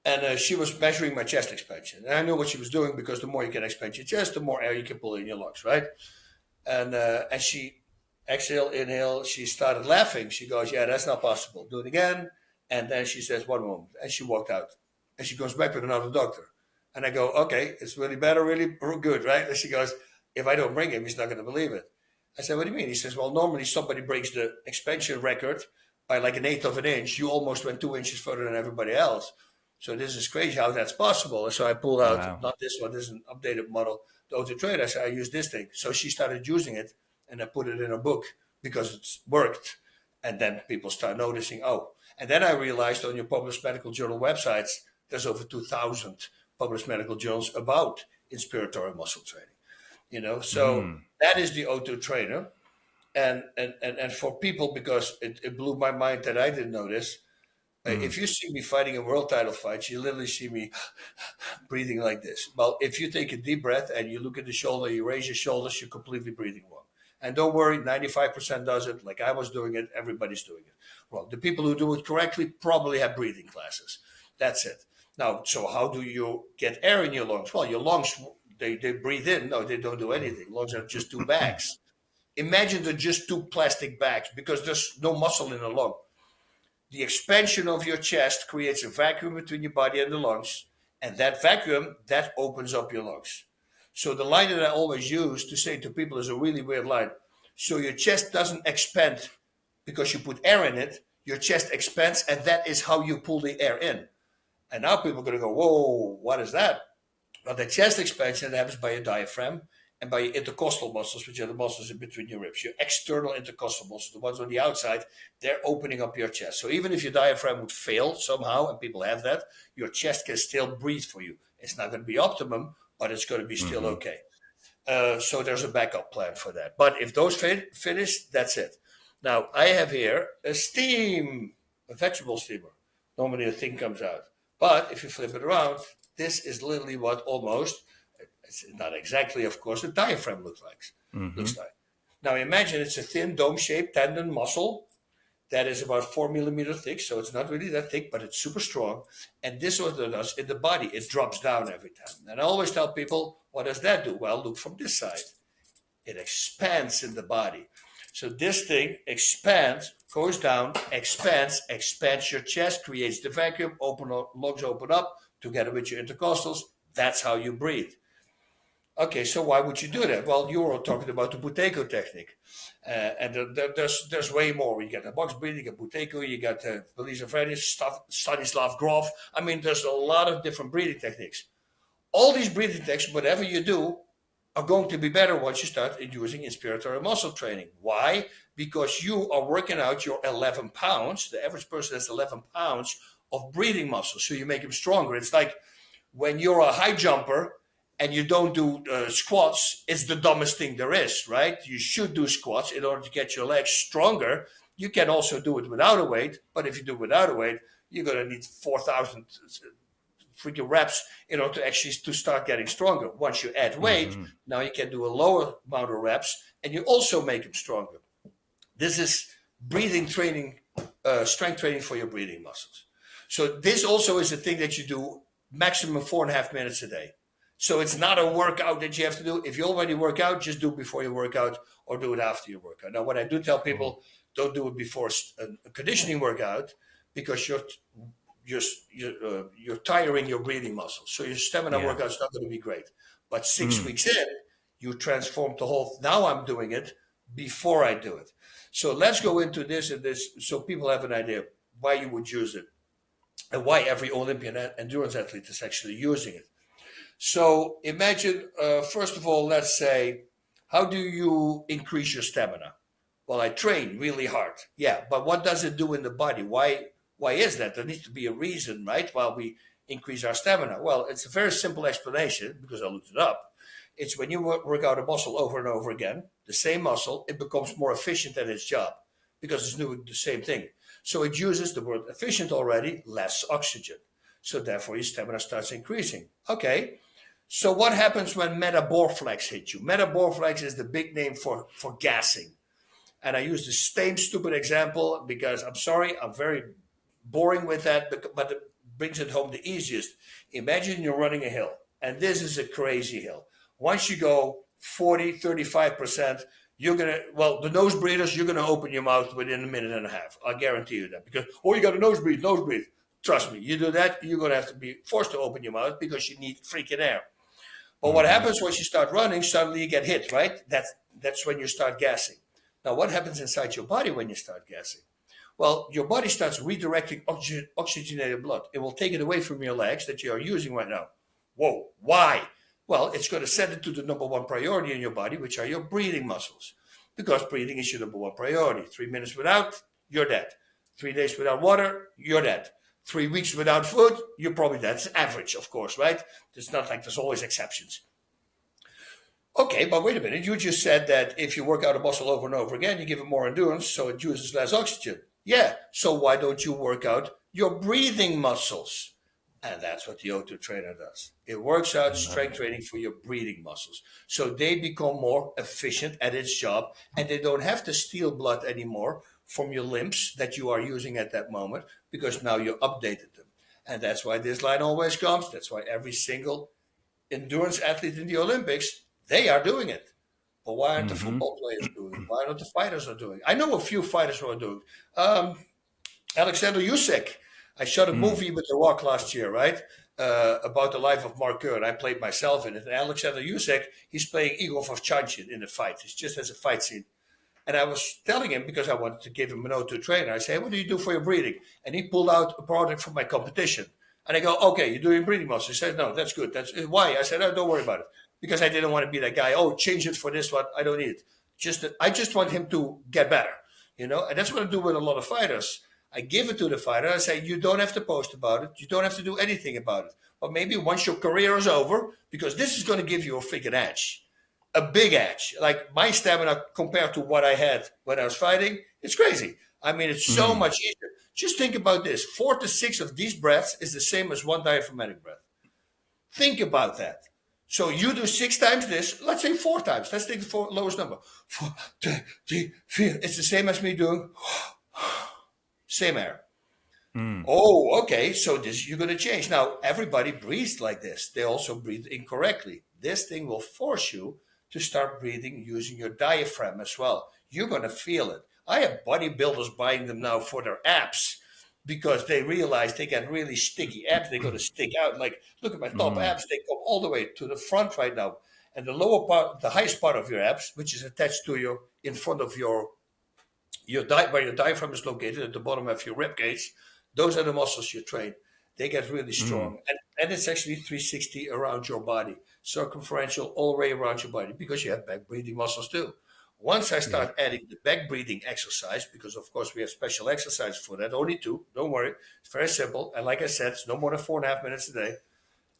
And she was measuring my chest expansion. And I knew what she was doing because the more you can expand your chest, the more air you can pull in your lungs, right? And she exhale, inhale. She started laughing. She goes, yeah, that's not possible. Do it again. And then she says, one moment. And she walked out. And she goes back with another doctor. And I go, okay, it's really bad or really good, right? And she goes, if I don't bring him, he's not going to believe it. I said, what do you mean? He says, well, normally somebody breaks the expansion record by like 1/8 of an inch. You almost went 2 inches further than everybody else. So this is crazy how that's possible. And so I pulled out, not this one, this is an updated model, the auto trainer. I said, I use this thing. So she started using it and I put it in a book because it's worked. And then people start noticing, And then I realized on your published medical journal websites, there's over 2,000 published medical journals about inspiratory muscle training. So that is the auto trainer. And for people, because it blew my mind that I didn't know this, If you see me fighting a world title fight, you literally see me breathing like this. Well, if you take a deep breath and you look at the shoulder, you raise your shoulders, you're completely breathing wrong. And don't worry, 95% does it like I was doing it. Everybody's doing it wrong. The people who do it correctly probably have breathing classes. That's it. Now, so how do you get air in your lungs? Well, your lungs, they breathe in. No, they don't do anything. Lungs are just two bags. Imagine they're just two plastic bags because there's no muscle in the lung. The expansion of your chest creates a vacuum between your body and the lungs, and that vacuum, that opens up your lungs. So the line that I always use to say to people is a really weird line. So your chest doesn't expand because you put air in it, your chest expands, and that is how you pull the air in. And now people are going to go, whoa, what is that? Well, the chest expansion happens by your diaphragm and by your intercostal muscles, which are the muscles in between your ribs. Your external intercostal muscles, the ones on the outside, they're opening up your chest. So even if your diaphragm would fail somehow, and people have that, your chest can still breathe for you. It's not going to be optimum, but it's going to be still okay. So there's a backup plan for that. But if those finish, that's it. Now, I have here a vegetable steamer. Normally a thing comes out. But if you flip it around, this is literally what almost, it's not exactly, of course, a diaphragm looks like. Now imagine it's a thin dome-shaped tendon muscle that is about 4 millimeters thick, so it's not really that thick, but it's super strong. And this is what it does in the body. It drops down every time. And I always tell people, what does that do? Well, look from this side. It expands in the body. So this thing expands, goes down, expands your chest, creates the vacuum, lungs open up together with your intercostals. That's how you breathe. Okay, so why would you do that? Well, you were talking about the Buteyko technique. And there's way more. You got the box breathing, you got Buteyko, you got Stanislav Grof. I mean, there's a lot of different breathing techniques. All these breathing techniques, whatever you do, are going to be better once you start using inspiratory muscle training. Why? Because you are working out your 11 pounds. The average person has 11 pounds of breathing muscle. So you make them stronger. It's like when you're a high jumper and you don't do squats, it's the dumbest thing there is, right? You should do squats in order to get your legs stronger. You can also do it without a weight, but if you do it without a weight, you're going to need 4,000 freaking reps in order to actually to start getting stronger. Once you add weight, now you can do a lower amount of reps, and you also make them stronger. This is breathing training, strength training for your breathing muscles. So this also is a thing that you do maximum 4.5 minutes a day. So it's not a workout that you have to do. If you already work out, just do it before you work out or do it after you work out. Now, what I do tell people, don't do it before a conditioning workout because you're tiring your breathing muscles. So your stamina workout is not going to be great. But 6 weeks in, you transform the whole. Now I'm doing it before I do it. So let's go into this so people have an idea why you would use it and why every Olympian endurance athlete is actually using it. So imagine, first of all, let's say, how do you increase your stamina? Well, I train really hard. Yeah, but what does it do in the body? Why is that? There needs to be a reason, right? Why we increase our stamina. Well, it's a very simple explanation because I looked it up. It's when you work out a muscle over and over again, the same muscle, it becomes more efficient at its job because it's doing the same thing. So it uses the word efficient already, less oxygen. So therefore your stamina starts increasing. Okay. So what happens when metaborflex hit you? Metaborflex is the big name for gassing. And I use the same stupid example because I'm sorry, I'm very boring with that, but it brings it home the easiest. Imagine you're running a hill, and this is a crazy hill. Once you go 40, 35%, the nose breathers, you're going to open your mouth within a minute and a half. I guarantee you that because, you got to nose breathe. Trust me, you do that, you're going to have to be forced to open your mouth because you need freaking air. But what happens once you start running, suddenly you get hit, right? That's when you start gassing. Now, what happens inside your body when you start gassing? Well, your body starts redirecting oxygenated blood. It will take it away from your legs that you are using right now. Whoa, why? Well, it's going to send it to the number one priority in your body, which are your breathing muscles. Because breathing is your number one priority. 3 minutes without, you're dead. 3 days without water, you're dead. 3 weeks without food, you're probably dead. It's average, of course, right? It's not like there's always exceptions. Okay, but wait a minute. You just said that if you work out a muscle over and over again, you give it more endurance, so it uses less oxygen. Yeah, so why don't you work out your breathing muscles. And that's what the O2 trainer does. It works out strength training for your breathing muscles. So they become more efficient at its job, and they don't have to steal blood anymore from your limbs that you are using at that moment, because now you updated them. And that's why this line always comes. That's why every single endurance athlete in the Olympics, they are doing it. But why aren't the football players doing it? Why aren't the fighters are doing it? I know a few fighters who are doing it. Alexander Usyk. I shot a movie with The Rock last year, right? About the life of Mark Kerr. I played myself in it. And Alexander Usyk, he's playing Igor Vovchanchyn in the fight. It's just as a fight scene. And I was telling him, because I wanted to give him an O2 trainer, I say, what do you do for your breathing? And he pulled out a product from my competition. And I go, okay, you're doing breathing muscles. He said, no, that's good. That's why. I said, oh, don't worry about it. Because I didn't want to be that guy. Oh, change it for this one. I don't need it. I just want him to get better, And that's what I do with a lot of fighters. I give it to the fighter. I say, you don't have to post about it. You don't have to do anything about it. But maybe once your career is over, because this is going to give you a freaking edge, a big edge. Like my stamina compared to what I had when I was fighting, it's crazy. I mean, it's so much easier. Just think about this. 4 to 6 of these breaths is the same as one diaphragmatic breath. Think about that. So you do 6 times this, let's say 4 times. Let's take the lowest number. 4, 3, 4. It's the same as me doing same air. Oh, okay. So this you're going to change. Now, everybody breathes like this. They also breathe incorrectly. This thing will force you to start breathing using your diaphragm as well. You're going to feel it. I have bodybuilders buying them now for their abs because they realize they get really sticky abs. They're going to stick out. Like, look at my top abs. They come all the way to the front right now. And the lower part, the highest part of your abs, which is attached to your, in front of your where your diaphragm is located at the bottom of your rib cage, those are the muscles you train. They get really strong. And it's actually 360 around your body, circumferential all the way around your body, because you have back breathing muscles too. Once I start adding the back breathing exercise, because of course we have special exercises for that, only 2, don't worry. It's very simple. And like I said, it's no more than 4.5 minutes a day.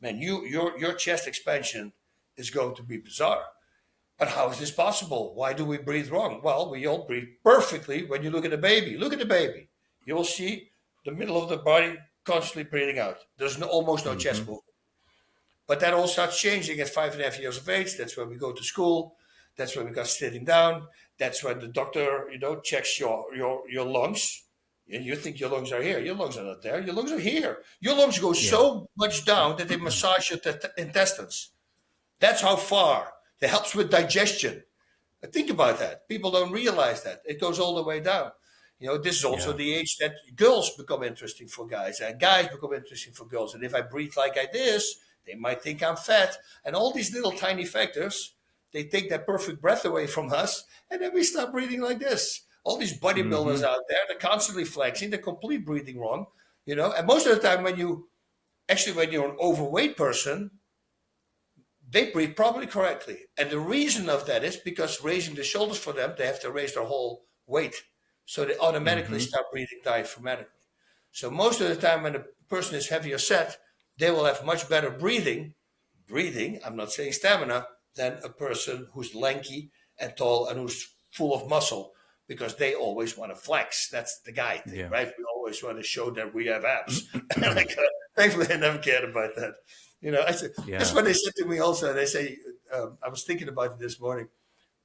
Man, your chest expansion is going to be bizarre. But how is this possible? Why do we breathe wrong? Well, we all breathe perfectly when you look at a baby. Look at the baby. You will see the middle of the body constantly breathing out. There's almost no chest movement. But that all starts changing at 5.5 years of age. That's when we go to school. That's when we got sitting down. That's when the doctor, checks your lungs. And you think your lungs are here. Your lungs are not there. Your lungs are here. Your lungs go so much down that they massage your intestines. That's how far. It helps with digestion. Think about that. People don't realize that. It goes all the way down. This is also the age that girls become interesting for guys and guys become interesting for girls. And if I breathe like I this, they might think I'm fat. And all these little tiny factors, they take that perfect breath away from us. And then we start breathing like this. All these bodybuilders out there, they're constantly flexing. They're complete breathing wrong. And most of the time when you're an overweight person, they breathe probably correctly. And the reason of that is because raising the shoulders for them, they have to raise their whole weight. So they automatically start breathing diaphragmatically. So most of the time when a person is heavier set, they will have much better breathing, I'm not saying stamina, than a person who's lanky and tall and who's full of muscle, because they always want to flex. That's the guy thing, right? We always want to show that we have abs. And thankfully, I never cared about that. I said, that's what they said to me also. They say, I was thinking about it this morning.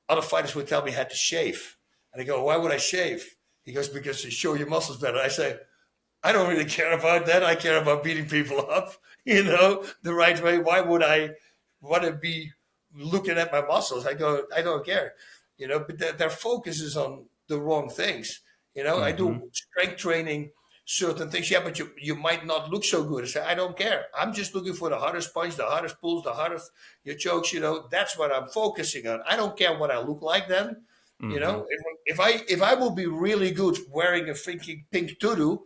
Other fighters would tell me I had to shave. And I go, why would I shave? He goes, because you show your muscles better. I say, I don't really care about that. I care about beating people up, the right way. Why would I want to be looking at my muscles? I go, I don't care, but their focus is on the wrong things. I do strength training, certain things. Yeah, but you might not look so good. I say, I don't care. I'm just looking for the hardest punch, the hardest pulls, the hardest your chokes, that's what I'm focusing on. I don't care what I look like then. If I will be really good wearing a freaking pink tutu,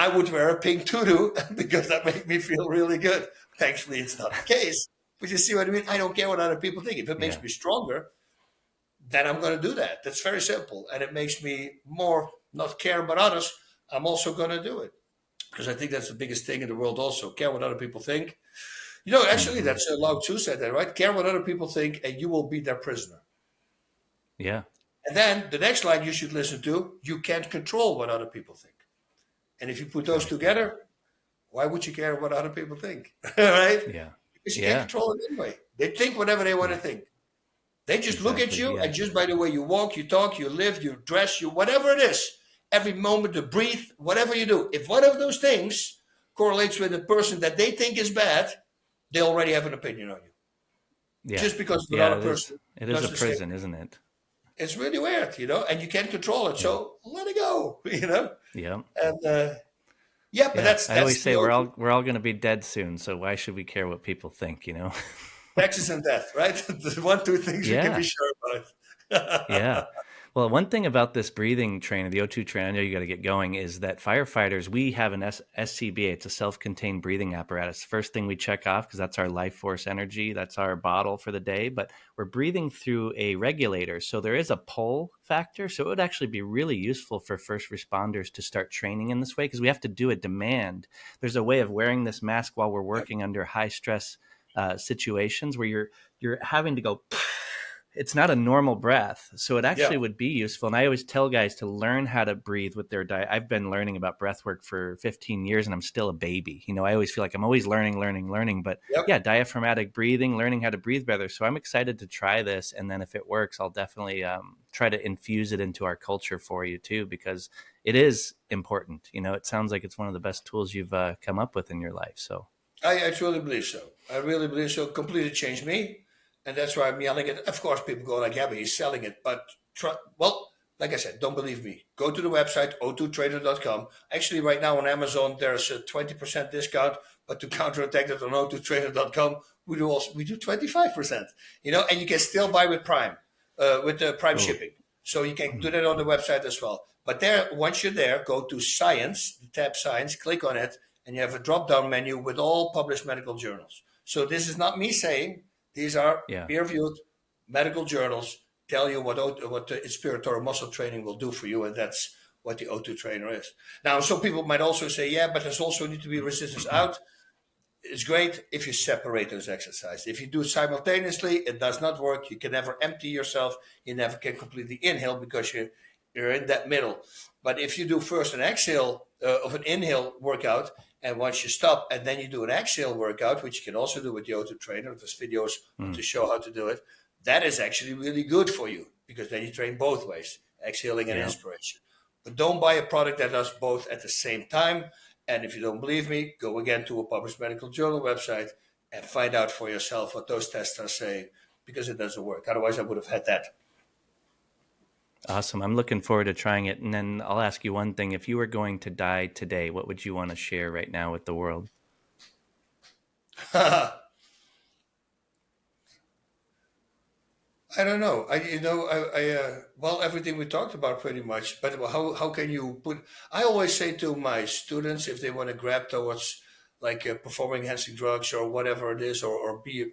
I would wear a pink tutu because that makes me feel really good. Thankfully, it's not the case. But you see what I mean? I don't care what other people think. If it makes me stronger, then I'm going to do that. That's very simple. And it makes me more not care about others. I'm also going to do it. Because I think that's the biggest thing in the world also. Care what other people think. Actually, that's Lao Tzu said that, right? Care what other people think and you will be their prisoner. Yeah. And then the next line you should listen to, you can't control what other people think. And if you put those Sure. together, why would you care what other people think? Right? Yeah. Because you can't Yeah. control it anyway. They think whatever they want to Yeah. think. They just look at Exactly. you, Yeah. and just by the way you walk, you talk, you live, you dress, you whatever it is, every moment to breathe, whatever you do, if one of those things correlates with a person that they think is bad, they already have an opinion on you. Yeah. Just because Yeah. another person It is does a the same prison, thing. isn't it? It's really weird, and you can't control it. Yeah. So let it go, Yeah. And yeah, but Yeah. that's I always the say old we're all going to be dead soon, so why should we care what people think? taxes and death, right? The one, two things you can be Yeah. sure Yeah. about. Well, one thing about this breathing training, the O2 training, I know you got to get going, is that firefighters, we have an SCBA. It's a self-contained breathing apparatus. First thing we check off, because that's our life force energy. That's our bottle for the day. But we're breathing through a regulator. So there is a pull factor. So it would actually be really useful for first responders to start training in this way, because we have to do a demand. There's a way of wearing this mask while we're Yep. working under high stress situations where you're having to go. It's not a normal breath. So it Yeah. actually would be useful. And I always tell guys to learn how to breathe with their diet. I've been learning about breath work for 15 years and I'm still a baby. I always feel like I'm always learning. But Yep. yeah, diaphragmatic breathing, learning how to breathe better. So I'm excited to try this. And then if it works, I'll definitely try to infuse it into our culture for you too, because it is important. It sounds like it's one of the best tools you've come up with in your life. So I truly believe so. I really believe so. Completely changed me. And that's why I'm yelling it. Of course, people go like, yeah, but he's selling it. But, well, like I said, don't believe me. Go to the website, o2trader.com. Actually, right now on Amazon, there's a 20% discount. But to counterattack that on o2trader.com, we do 25%. And you can still buy with Prime, with the Prime cool. shipping. So you can do that on the website as well. But once you're there, go to Science, the tab Science, click on it, and you have a drop-down menu with all published medical journals. So this is not me saying. These are Yeah. peer-reviewed medical journals tell you what the inspiratory muscle training will do for you, and that's what the O2 trainer is. Now, some people might also say, yeah, but there's also need to be resistance out. It's great if you separate those exercises. If you do it simultaneously, it does not work. You can never empty yourself. You never can completely inhale because you're in that middle. But if you do first an exhale of an inhale workout, and once you stop and then you do an exhale workout, which you can also do with the O2 trainer, there's videos to show how to do it, that is actually really good for you because then you train both ways, exhaling and inspiration. But don't buy a product that does both at the same time. And if you don't believe me, go again to a published medical journal website and find out for yourself what those tests are saying, because it doesn't work. Otherwise, I would have had that. Awesome. I'm looking forward to trying it. And then I'll ask you one thing. If you were going to die today, what would you want to share right now with the world? I don't know. Well, everything we talked about pretty much. But how can you put? I always say to my students, if they want to grab towards like performing enhancing drugs or whatever it is, or be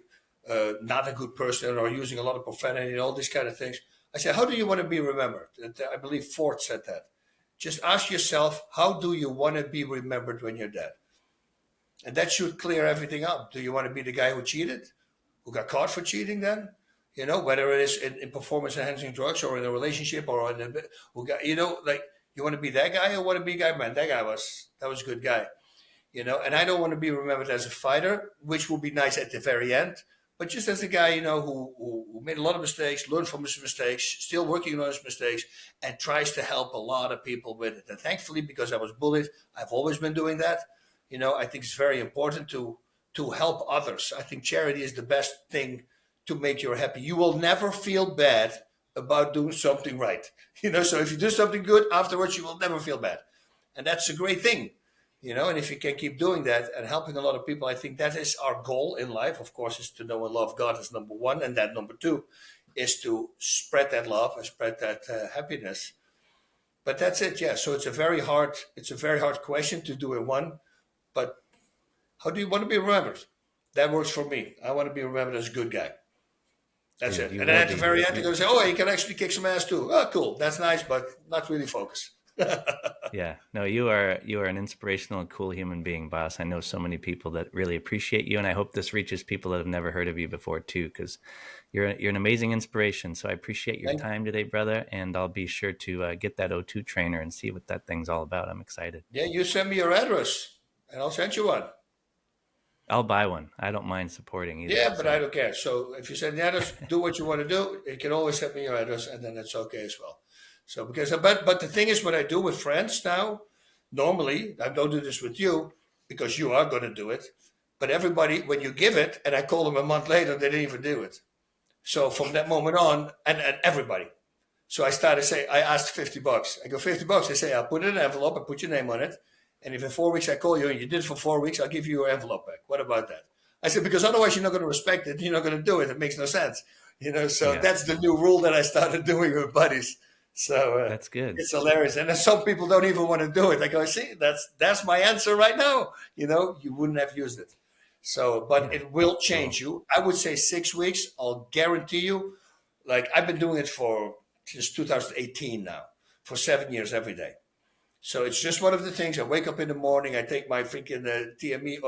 not a good person or using a lot of profanity and all these kind of things, I say, how do you want to be remembered? I believe Ford said that. Just ask yourself, how do you want to be remembered when you're dead? And that should clear everything up. Do you want to be the guy who cheated, who got caught for cheating then? Whether it is in performance enhancing drugs or in a relationship or who got, like you want to be that guy or want to be a guy, man, that was a good guy, and I don't want to be remembered as a fighter, which will be nice at the very end, but just as a guy, who made a lot of mistakes, learned from his mistakes, still working on his mistakes, and tries to help a lot of people with it. And thankfully, because I was bullied, I've always been doing that. I think it's very important to help others. I think charity is the best thing to make you happy. You will never feel bad about doing something right. So if you do something good afterwards, you will never feel bad. And that's a great thing. And if you can keep doing that and helping a lot of people, I think that is our goal in life. Of course, is to know and love God as number one. And that number two is to spread that love and spread that happiness. But that's it. Yeah. So it's a very hard question to do in one, but how do you want to be remembered? That works for me. I want to be remembered as a good guy. That's it. You And then will at the be. very end, you're going to say, oh, you can actually kick some ass too. Oh, cool. That's nice, but not really focused. Yeah, no, you are an inspirational and cool human being, Bas. I know so many people that really appreciate you, and I hope this reaches people that have never heard of you before too, because you're an amazing inspiration. So I appreciate your Thank, time today, brother, and I'll be sure to get that O2 trainer and see what that thing's all about. I'm excited. yeah, you send me your address, and I'll send you one. I'll buy one. I don't mind supporting either. Yeah, but so. I don't care. So if you send the address, do what you want to do. You can always send me your address, and then that's okay as well. So because but the thing is, what I do with friends now, normally I don't do this with you because you are going to do it. But everybody, when you give it, and I call them a month later, they didn't even do it. So from that moment on, and everybody. So I started saying, I asked $50. I go $50. They say, I'll put it in an envelope. I put your name on it. And if in 4 weeks I call you and you did it for 4 weeks, I'll give you your envelope back. What about that? I said, because otherwise you're not going to respect it. You're not going to do it. It makes no sense. So Yeah. that's the new rule that I started doing with buddies. So That's good. it's hilarious. And then some people don't even want to do it. I go, see, that's my answer right now. You wouldn't have used it. So, but it will change you. I would say 6 weeks. I'll guarantee you. Like I've been doing it since 2018 now, for 7 years every day. So it's just one of the things. I wake up in the morning. I take my freaking TME.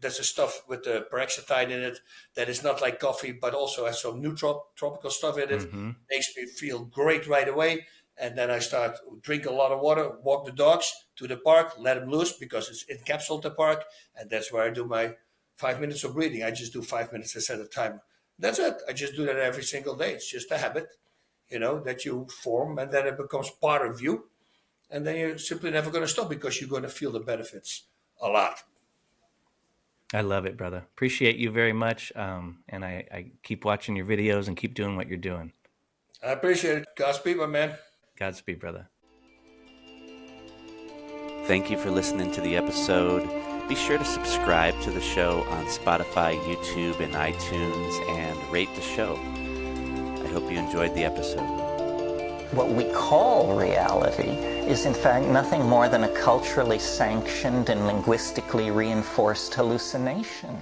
That's the stuff with the peroxide in it that is not like coffee, but also has some new tropical stuff in it. Mm-hmm. Makes me feel great right away. And then I start drink a lot of water, walk the dogs to the park, let them loose because it's encapsulated the park. And that's where I do my 5 minutes of breathing. I just do 5 minutes. I set a timer. That's it. I just do that every single day. It's just a habit, that you form, and then it becomes part of you. And then you're simply never going to stop because you're going to feel the benefits a lot. I love it, brother. Appreciate you very much. And I keep watching your videos and keep doing what you're doing. I appreciate it. Godspeed, my man. Godspeed, brother. Thank you for listening to the episode. Be sure to subscribe to the show on Spotify, YouTube, and iTunes, and rate the show. I hope you enjoyed the episode. What we call reality is in fact nothing more than a culturally sanctioned and linguistically reinforced hallucination.